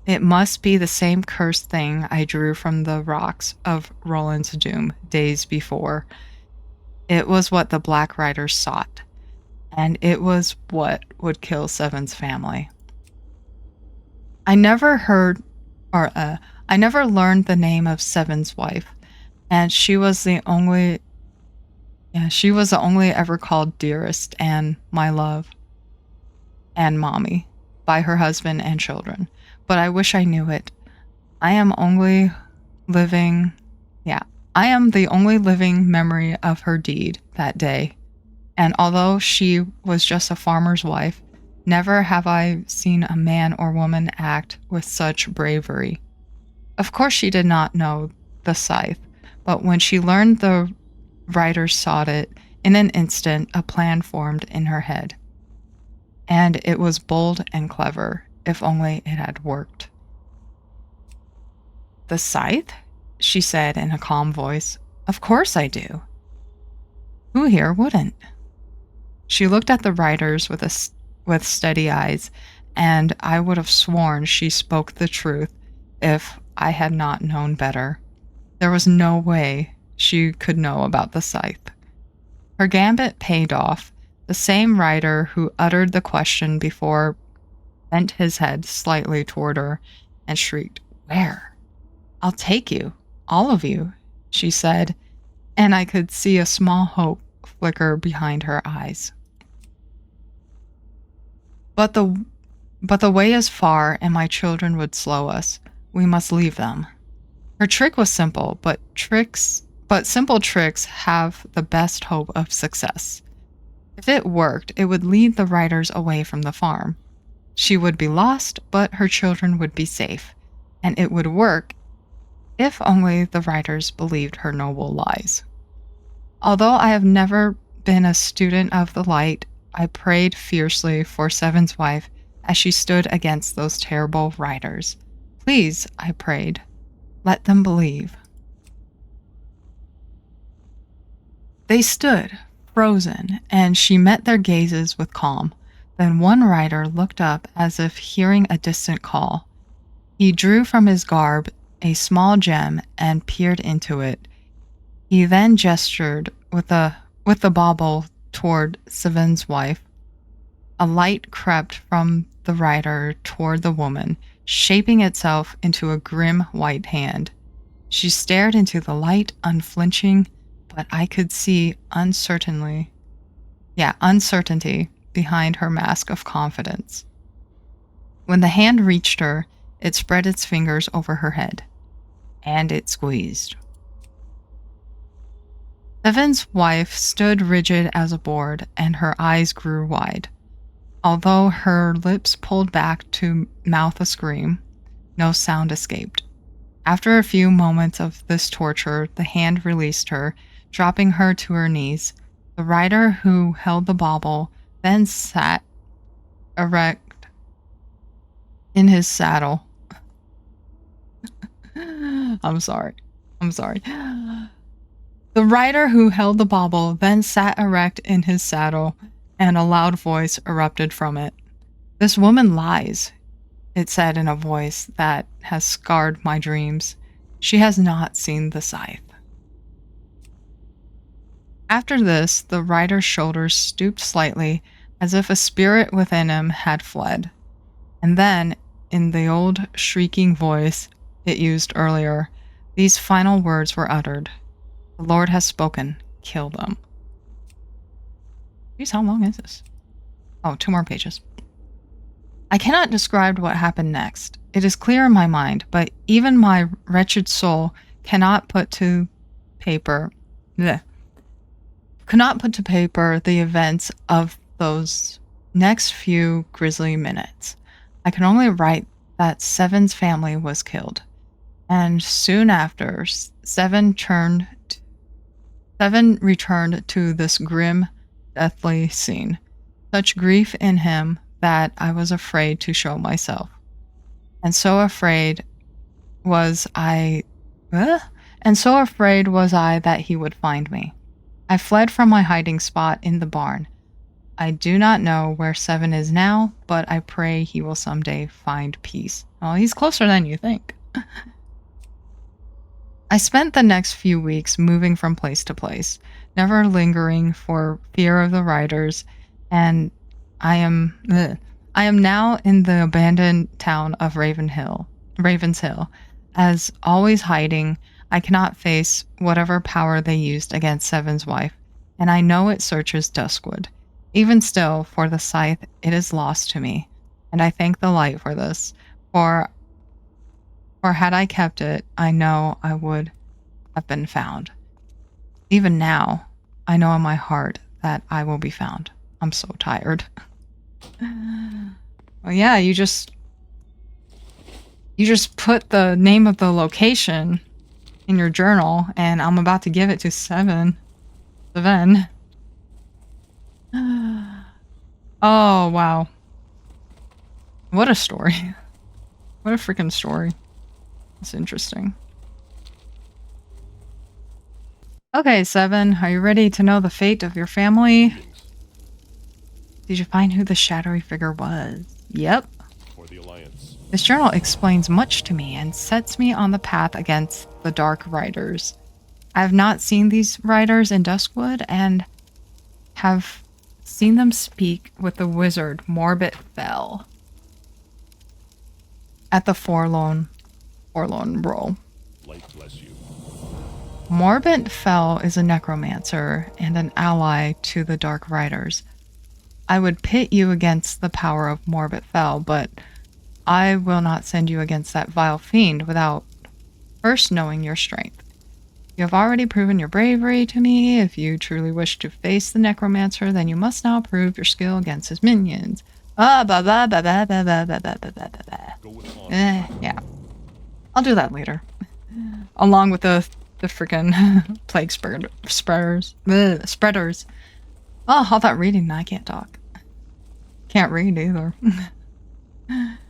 It must be the same cursed thing I drew from the rocks of Roland's Doom days before. It was what the Black Riders sought, and it was what would kill Seven's family. I never learned the name of Seven's wife, and she was the only ever called dearest and my love and mommy by her husband and children. But I wish I knew it. I am the only living memory of her deed that day. And although she was just a farmer's wife, never have I seen a man or woman act with such bravery. Of course she did not know the scythe, but when she learned the riders sought it, in an instant a plan formed in her head. And it was bold and clever, if only it had worked. The scythe? She said in a calm voice. Of course I do. Who here wouldn't? She looked at the riders with steady eyes, and I would have sworn she spoke the truth if I had not known better. There was no way she could know about the scythe. Her gambit paid off. The same rider who uttered the question before bent his head slightly toward her and shrieked, "Where?" "I'll take you, all of you," she said, and I could see a small hope flicker behind her eyes. But the way is far, and my children would slow us. We must leave them. Her trick was simple, but simple tricks have the best hope of success. If it worked, it would lead the riders away from the farm. She would be lost, but her children would be safe, and it would work if only the riders believed her noble lies. Although I have never been a student of the light, I prayed fiercely for Seven's wife as she stood against those terrible riders. Please, I prayed, let them believe. They stood, frozen, and she met their gazes with calm. Then one rider looked up as if hearing a distant call. He drew from his garb a small gem and peered into it. He then gestured with the bauble toward Seven's wife. A light crept from the rider toward the woman, shaping itself into a grim white hand. She stared into the light, unflinching, but I could see uncertainty behind her mask of confidence. When the hand reached her, it spread its fingers over her head, and it squeezed. Seven's wife stood rigid as a board, and her eyes grew wide. Although her lips pulled back to mouth a scream, no sound escaped. After a few moments of this torture, the hand released her, dropping her to her knees. The rider who held the bauble then sat erect in his saddle. I'm sorry. The rider who held the bauble then sat erect in his saddle, and a loud voice erupted from it. "This woman lies," it said in a voice that has scarred my dreams. "She has not seen the scythe." After this, the rider's shoulders stooped slightly, as if a spirit within him had fled. And then, in the old shrieking voice it used earlier, these final words were uttered. "The Lord has spoken. Kill them." Jeez, how long is this? Oh, 2 more pages. I cannot describe what happened next. It is clear in my mind, but even my wretched soul cannot put to paper the events of those next few grisly minutes. I can only write that Seven's family was killed, and soon after, Seven returned to this grim, deathly scene. Such grief in him that I was afraid to show myself. And so afraid was I that he would find me. I fled from my hiding spot in the barn. I do not know where Seven is now, but I pray he will someday find peace. Oh, he's closer than you think. I spent the next few weeks moving from place to place, never lingering for fear of the riders, and I am now in the abandoned town of Ravens Hill. As always hiding, I cannot face whatever power they used against Seven's wife, and I know it searches Duskwood. Even still, for the scythe, it is lost to me, and I thank the light for this, for had I kept it, I know I would have been found. Even now, I know in my heart that I will be found. I'm so tired. Well, yeah, you just put the name of the location in your journal, and I'm about to give it to Seven. Oh, wow. What a story. What a freaking story. That's interesting. Okay, Seven, are you ready to know the fate of your family? Did you find who the shadowy figure was? Yep. For the Alliance. This journal explains much to me and sets me on the path against the Dark Riders. I have not seen these riders in Duskwood and have seen them speak with the wizard Morbid Fell at the Forlorn Roll. Light bless you. Morbid Fell is a necromancer and an ally to the Dark Riders. I would pit you against the power of Morbid Fell, but I will not send you against that vile fiend without first knowing your strength. You have already proven your bravery to me. If you truly wish to face the necromancer, then you must now prove your skill against his minions. Blah, blah, blah, blah, blah, blah, blah, blah, blah, blah, blah, blah. Go with honor. Yeah. I'll do that later. Along with the freaking plague spreaders. Oh, all that reading, I can't talk. Can't read either.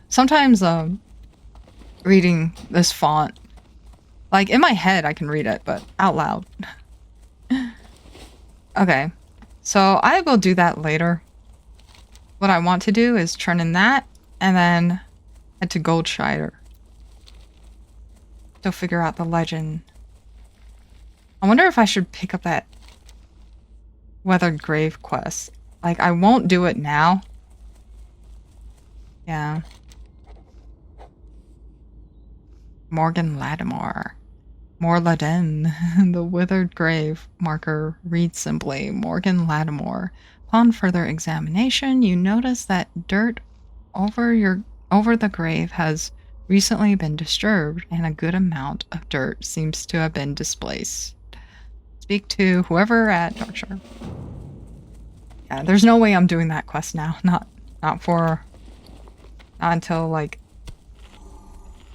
Sometimes, reading this font, like, in my head I can read it, but out loud. Okay. So, I will do that later. What I want to do is turn in that, and then head to Goldshire. To figure out the legend. I wonder if I should pick up that Weathered Grave quest. Like, I won't do it now. Yeah. Morgan Lattimore. Morladen. The Withered Grave marker reads simply, Morgan Lattimore. Upon further examination, you notice that dirt over the grave has recently been disturbed, and a good amount of dirt seems to have been displaced. Speak to whoever at Darkshire. Yeah, there's no way I'm doing that quest now. Not until, like,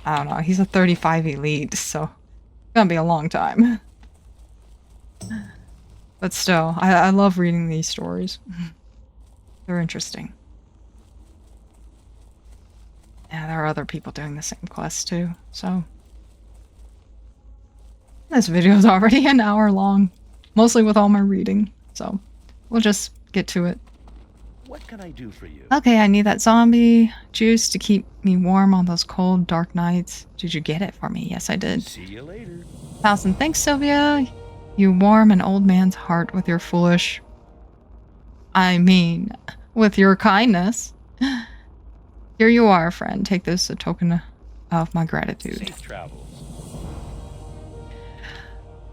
I don't know. He's a 35 elite, so it's gonna be a long time. But still, I love reading these stories. They're interesting. Yeah, there are other people doing the same quest too, so. This video is already an hour long, mostly with all my reading, so we'll just get to it. What can I do for you? Okay, I need that zombie juice to keep me warm on those cold, dark nights. Did you get it for me? Yes, I did. See you later. 1,000 thanks, Cilvia. You warm an old man's heart with your foolish... I mean, with your kindness. Here you are, friend. Take this as a token of my gratitude. Safe travels.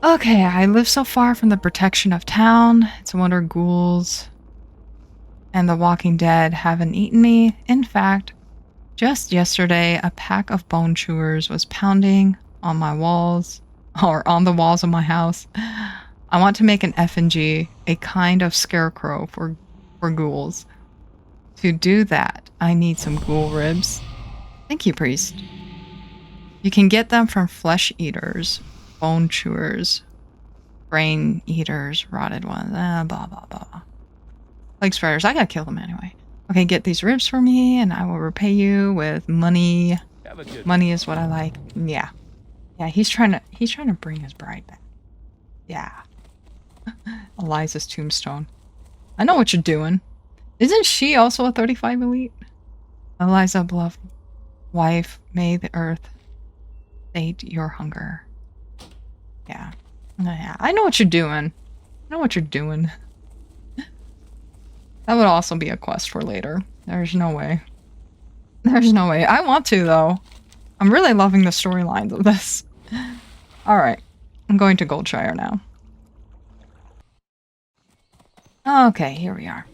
Okay, I live so far from the protection of town. It's a wonder ghouls and the Walking Dead haven't eaten me. In fact, just yesterday, a pack of bone chewers was pounding on my walls, or on the walls of my house. I want to make an effigy, a kind of scarecrow for ghouls. To do that, I need some ghoul ribs. Thank you, priest. You can get them from flesh eaters, bone chewers, brain eaters, rotted ones, blah, blah, blah. Plague spreaders, I gotta kill them anyway. Okay, get these ribs for me, and I will repay you with money. Have a good Money is what I like. Yeah. Yeah, he's trying to bring his bride back. Yeah. Eliza's tombstone. I know what you're doing. Isn't she also a 35 elite? Eliza, beloved wife, may the earth sate your hunger. Yeah. Yeah, I know what you're doing. I know what you're doing. That would also be a quest for later. There's no way. There's no way. I want to, though. I'm really loving the storylines of this. Alright. I'm going to Goldshire now. Okay, here we are.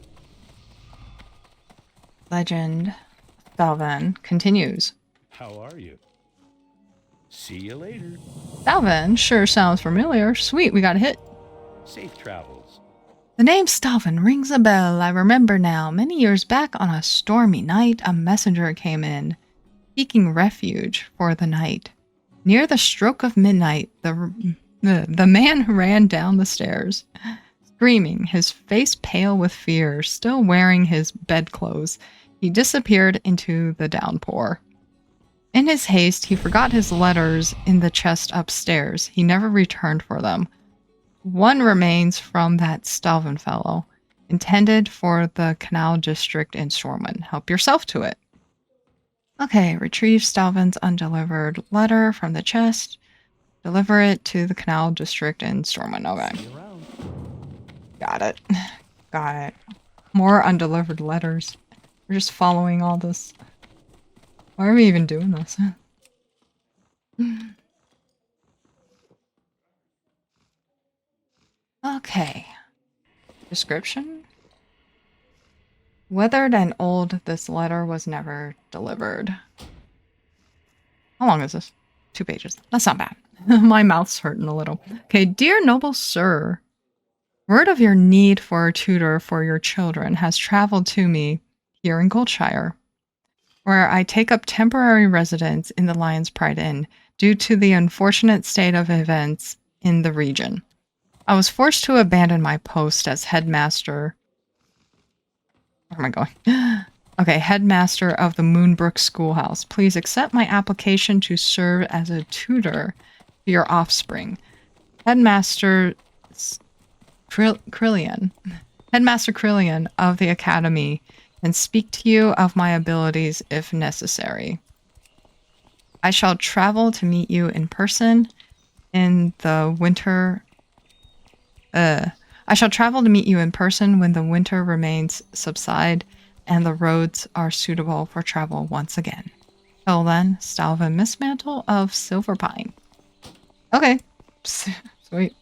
Legend Dalvin continues. How are you? See you later. Dalvin sure sounds familiar. Sweet, we got a hit. Safe travels. The name Stalvin rings a bell. I remember now. Many years back on a stormy night, a messenger came in, seeking refuge for the night. Near the stroke of midnight, the man ran down the stairs, screaming, his face pale with fear, still wearing his bedclothes. He disappeared into the downpour. In his haste, he forgot his letters in the chest upstairs. He never returned for them. One remains from that Stalvin fellow. Intended for the Canal District in Stormwind. Help yourself to it. Okay, retrieve Stalvin's undelivered letter from the chest. Deliver it to the Canal District in Stormwind. Okay. See you around. Got it. Got it. More undelivered letters. We're just following all this. Why are we even doing this? Okay. Description? Weathered and old, this letter was never delivered. How long is this? 2 pages. That's not bad. My mouth's hurting a little. Okay, dear noble sir, word of your need for a tutor for your children has traveled to me here in Goldshire, where I take up temporary residence in the Lion's Pride Inn due to the unfortunate state of events in the region. I was forced to abandon my post as headmaster. Where am I going? Okay, headmaster of the Moonbrook Schoolhouse. Please accept my application to serve as a tutor for your offspring. Headmaster Cillian. Headmaster Cillian of the Academy, and speak to you of my abilities if necessary. I shall travel to meet you in person in the winter. I shall travel to meet you in person when the winter remains subside and the roads are suitable for travel once again. Till then, Stalvin Mistmantle of Silverpine. Okay. Sweet.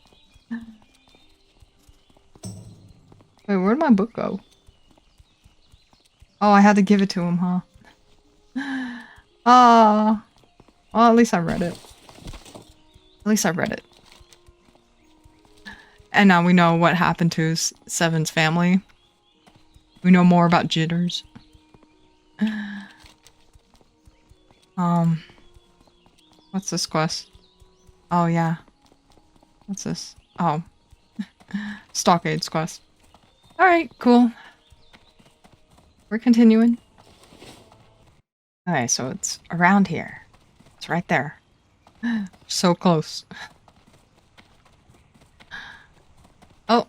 Wait, where'd my book go? Oh, I had to give it to him, huh? Ah. Well, at least I read it. At least I read it. And now we know what happened to Seven's family. We know more about Jitters. What's this quest? Oh, yeah. What's this? Oh. Stockades quest. Alright, cool. We're continuing. Okay, so it's around here. It's right there. So close. Oh.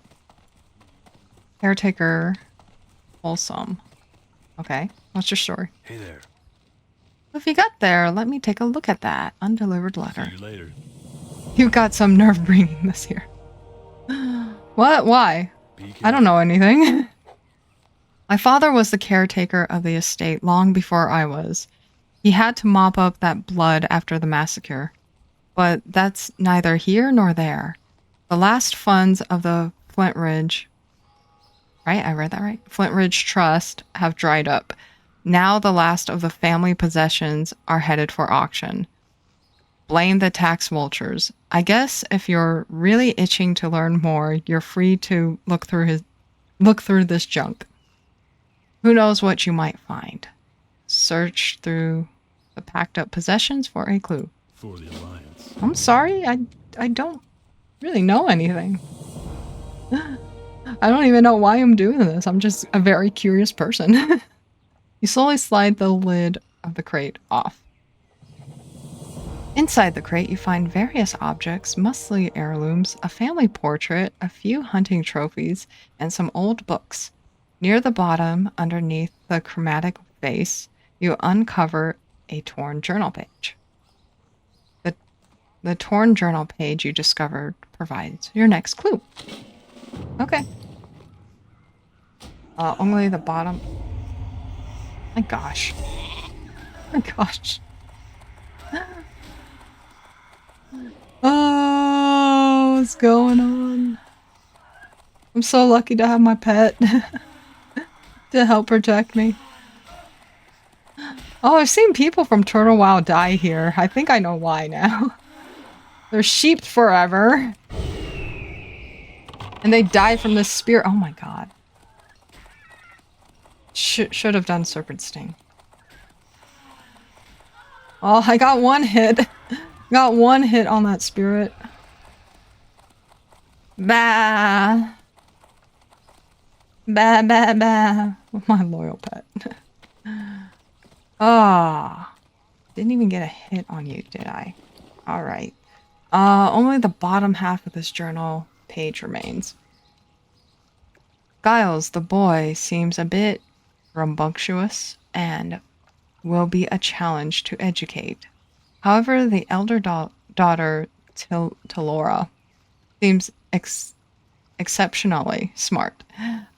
Caretaker. Wholesome. Okay, what's your story? Hey there. If you got there, let me take a look at that undelivered letter. See you later. You got some nerve bringing this here. What? Why? I don't know anything. My father was the caretaker of the estate long before I was. He had to mop up that blood after the massacre. But that's neither here nor there. The last funds of the Flint Ridge... Right? I read that right? Flint Ridge Trust have dried up. Now the last of the family possessions are headed for auction. Blame the tax vultures. I guess if you're really itching to learn more, you're free to look through this junk. Who knows what you might find? Search through the packed up possessions for a clue. For the Alliance. I'm sorry, I don't really know anything. I don't even know why I'm doing this. I'm just a very curious person. You slowly slide the lid of the crate off. Inside the crate, you find various objects, mostly heirlooms, a family portrait, a few hunting trophies, and some old books. Near the bottom, underneath the chromatic vase, you uncover a torn journal page. The torn journal page you discovered provides your next clue. Okay. Only the bottom... My gosh. My gosh. Oh, what's going on? I'm so lucky to have my pet to help protect me. Oh, I've seen people from Turtle WoW die here. I think I know why now. They're sheep forever. And they die from this spear. Oh my god. Should have done Serpent Sting. Oh, I got one hit. Got one hit on that spirit. Bah. Bah, bah, bah. My loyal pet. Ah. Didn't even get a hit on you, did I? Alright. Only the bottom half of this journal page remains. Giles, the boy, seems a bit rambunctious and will be a challenge to educate. However, the elder daughter, Talora, seems exceptionally smart.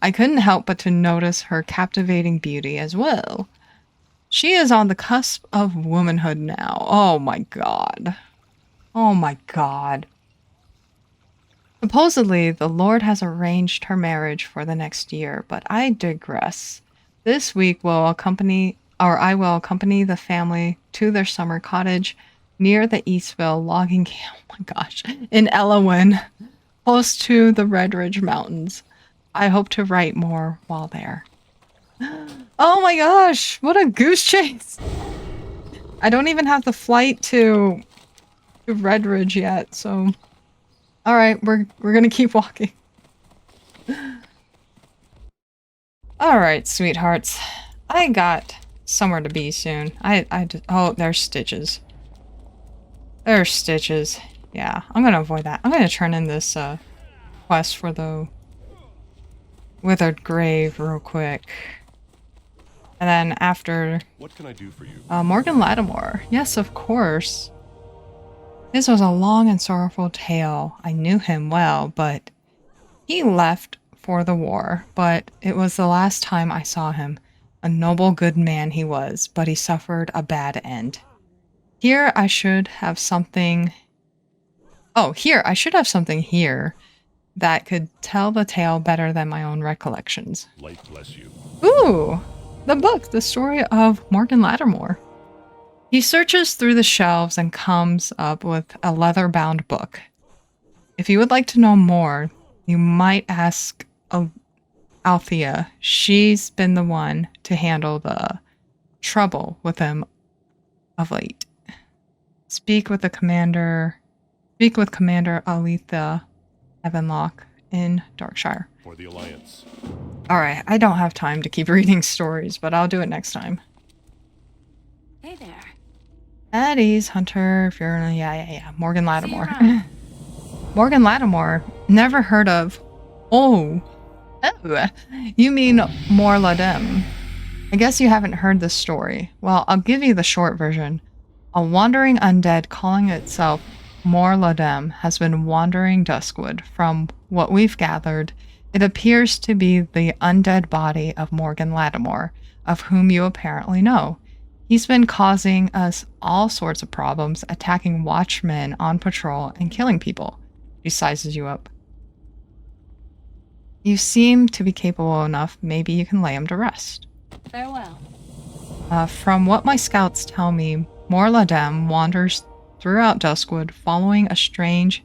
I couldn't help but to notice her captivating beauty as well. She is on the cusp of womanhood now. Oh my god. Oh my god. Supposedly, the Lord has arranged her marriage for the next year, but I digress. This week I will accompany the family to their summer cottage near the Eastville logging camp. Oh my gosh. In Elowin, close to the Red Ridge Mountains. I hope to write more while there. Oh my gosh, what a goose chase! I don't even have the flight to Red Ridge yet, so... Alright, we're gonna keep walking. Alright, sweethearts. I got somewhere to be soon. Oh, there's Stitches. There's Stitches. Yeah, I'm gonna avoid that. I'm gonna turn in this, quest for the Withered Grave real quick. And then after... What can I do for you? Morgan Lattimore. Yes, of course. His was a long and sorrowful tale. I knew him well, but he left for the war. But it was the last time I saw him. A noble, good man he was, but he suffered a bad end. Here I should have something... Oh, here, I should have something here that could tell the tale better than my own recollections. Light bless you. Ooh! The book, the story of Morgan Lattimore. He searches through the shelves and comes up with a leather-bound book. If you would like to know more, you might ask Althea. She's been the one to handle the trouble with him of late. Speak with Commander Aletha Evanlock in Darkshire. For the Alliance. Alright, I don't have time to keep reading stories, but I'll do it next time. Hey there. At ease, Hunter, if you're... Yeah. Morgan Lattimore. See you around. Morgan Lattimore. Never heard of... Oh, you mean Morladem. I guess you haven't heard this story. Well, I'll give you the short version. A wandering undead calling itself Morladem has been wandering Duskwood. From what we've gathered, it appears to be the undead body of Morgan Lattimore, of whom you apparently know. He's been causing us all sorts of problems, attacking watchmen on patrol and killing people. She sizes you up. You seem to be capable enough, maybe you can lay him to rest. Farewell. From what my scouts tell me, Morladem wanders throughout Duskwood, following a strange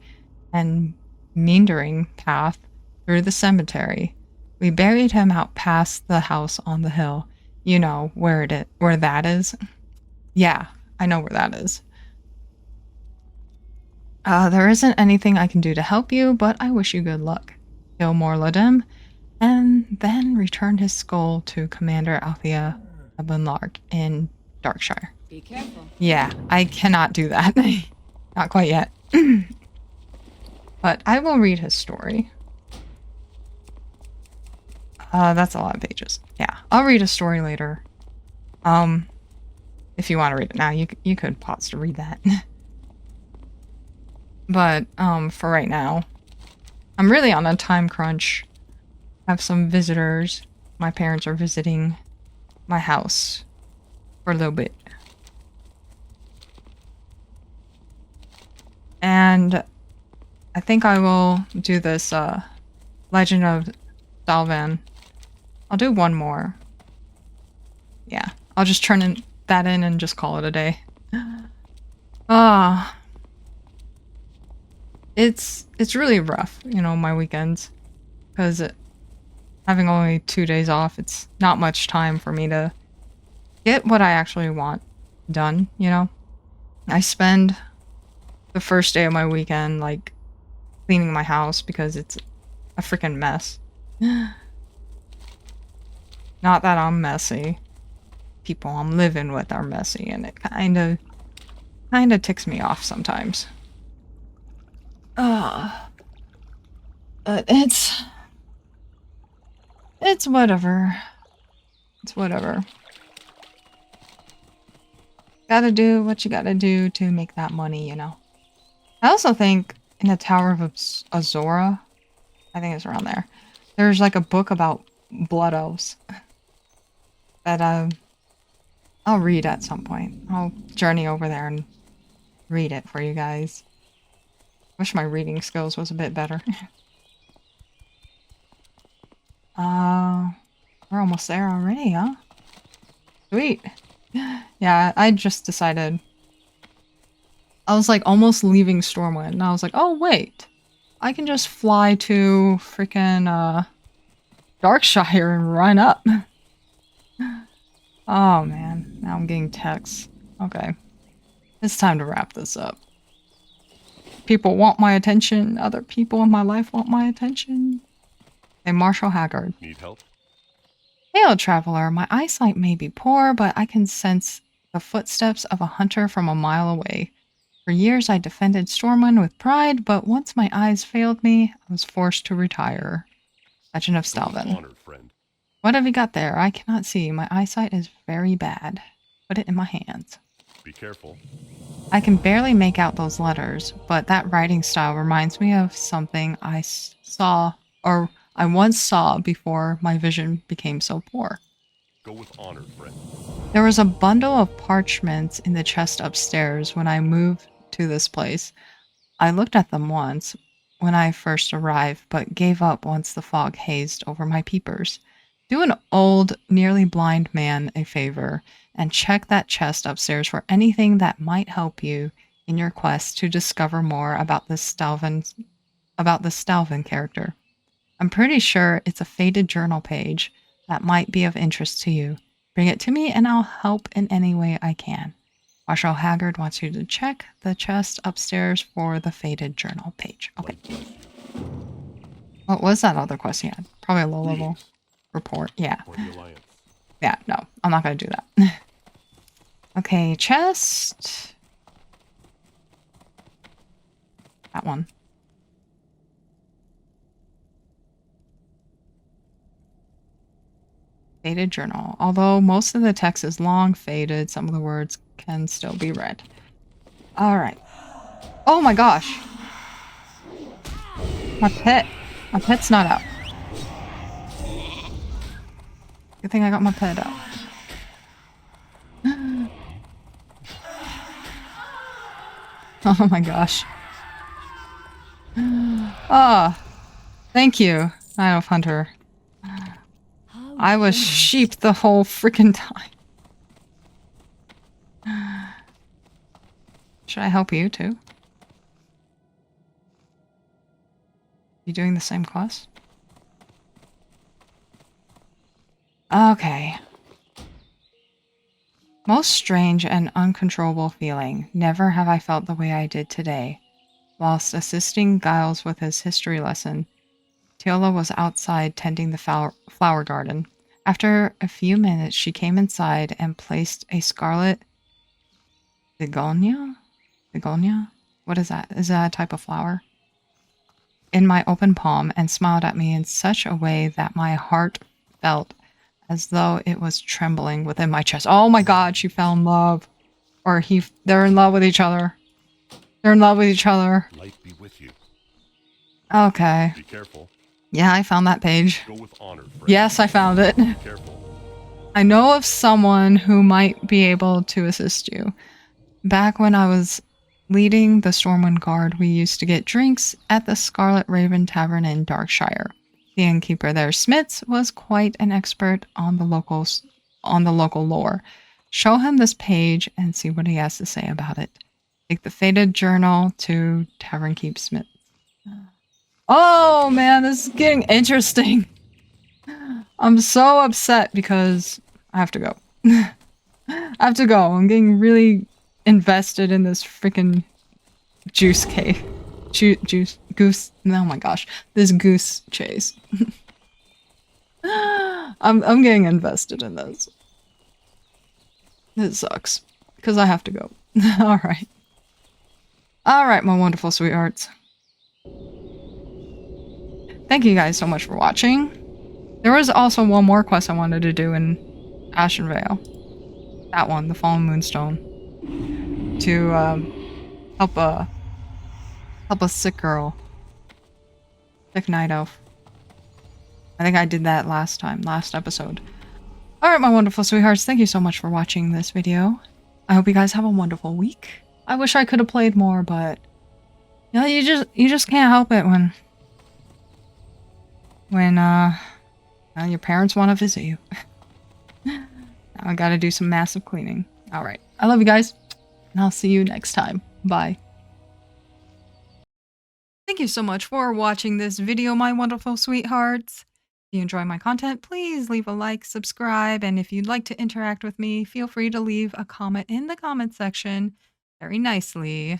and meandering path through the cemetery. We buried him out past the house on the hill. You know where that is? Yeah, I know where that is. There isn't anything I can do to help you, but I wish you good luck. Kill Morladem, and then return his skull to Commander Althea Ebenlark in Darkshire. Be careful. Yeah, I cannot do that. Not quite yet. But I will read his story. That's a lot of pages. Yeah, I'll read a story later. If you want to read it now, you could pause to read that. But, for right now, I'm really on a time crunch. I have some visitors. My parents are visiting my house for a little bit. And I think I will do this, Legend of Salvan. I'll do one more. Yeah, I'll just turn that in and just call it a day. It's really rough, you know, my weekends. Because having only 2 days off, it's not much time for me to get what I actually want done, you know? I spend the first day of my weekend, like, cleaning my house because it's a freaking mess. Not that I'm messy. People I'm living with are messy, and it kinda ticks me off sometimes. But it's It's whatever. It's whatever. Gotta do what you gotta do to make that money, you know. I also think in the Tower of Azora, I think it's around there, there's like a book about blood elves that I'll read at some point. I'll journey over there and read it for you guys. Wish my reading skills was a bit better. We're almost there already, huh? Sweet. Yeah, I just decided. I was like almost leaving Stormwind, and I was like, oh wait, I can just fly to freaking Darkshire and run up. Oh man, now I'm getting texts. Okay, it's time to wrap this up. People want my attention. Other people in my life want my attention. Hey, Marshall Haggard. Need help? Hail, traveler. My eyesight may be poor, but I can sense the footsteps of a hunter from a mile away. For years I defended Stormwind with pride, but once my eyes failed me, I was forced to retire. Legend of Stalvin. Honored friend. What have you got there? I cannot see. My eyesight is very bad. Put it in my hands. Be careful. I can barely make out those letters, but that writing style reminds me of something I saw, or I once saw before my vision became so poor. Go with honor, friend. There was a bundle of parchments in the chest upstairs when I moved to this place. I looked at them once when I first arrived, but gave up once the fog hazed over my peepers. Do an old, nearly blind man a favor and check that chest upstairs for anything that might help you in your quest to discover more about the Stalvin character. I'm pretty sure it's a faded journal page that might be of interest to you. Bring it to me and I'll help in any way I can. Marshall Haggard wants you to check the chest upstairs for the faded journal page. Okay. What was that other quest he had? Probably a low level report. Yeah. For the Alliance. Yeah, no. I'm not going to do that. Okay, chest. That one. Faded journal. Although most of the text is long faded, some of the words can still be read. Alright. Oh my gosh! My pet. My pet's not out. Good thing I got my pet out. Oh my gosh. Ah, oh, thank you, Night Elf Hunter. I was sheep the whole freaking time. Should I help you too? You doing the same quest? Okay. Most strange and uncontrollable feeling. Never have I felt the way I did today. Whilst assisting Giles with his history lesson, Teola was outside tending the flower garden. After a few minutes, she came inside and placed a scarlet begonia? Begonia? What is that? Is that a type of flower? In my open palm and smiled at me in such a way that my heart felt as though it was trembling within my chest. Oh my god, she fell in love. Or they're in love with each other. They're in love with each other. Light be with you. Okay. Be careful. Yeah, I found that page. Go with honor, friend. Yes, I found it. Be careful. I know of someone who might be able to assist you. Back when I was leading the Stormwind Guard, we used to get drinks at the Scarlet Raven Tavern in Darkshire. The innkeeper there, Smits, was quite an expert on the local lore. Show him this page and see what he has to say about it. Take the faded journal to Tavern Keep Smith. Oh man, this is getting interesting. I'm so upset because I have to go. I have to go. I'm getting really invested in this freaking juice cake. Goose. Oh my gosh. This goose chase. I'm getting invested in this. It sucks. Because I have to go. Alright. Alright, my wonderful sweethearts. Thank you guys so much for watching. There was also one more quest I wanted to do in Ashenvale. That one, the Fallen Moonstone. To help a sick girl. Sick night elf. I think I did that last episode. Alright, my wonderful sweethearts, thank you so much for watching this video. I hope you guys have a wonderful week. I wish I could have played more, but you know, you just can't help it when your parents want to visit you. Now I gotta do some massive cleaning. Alright, I love you guys, and I'll see you next time. Bye. Thank you so much for watching this video, my wonderful sweethearts. If you enjoy my content, please leave a like, subscribe, and if you'd like to interact with me, feel free to leave a comment in the comment section very nicely,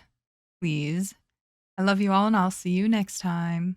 please. I love you all, and I'll see you next time.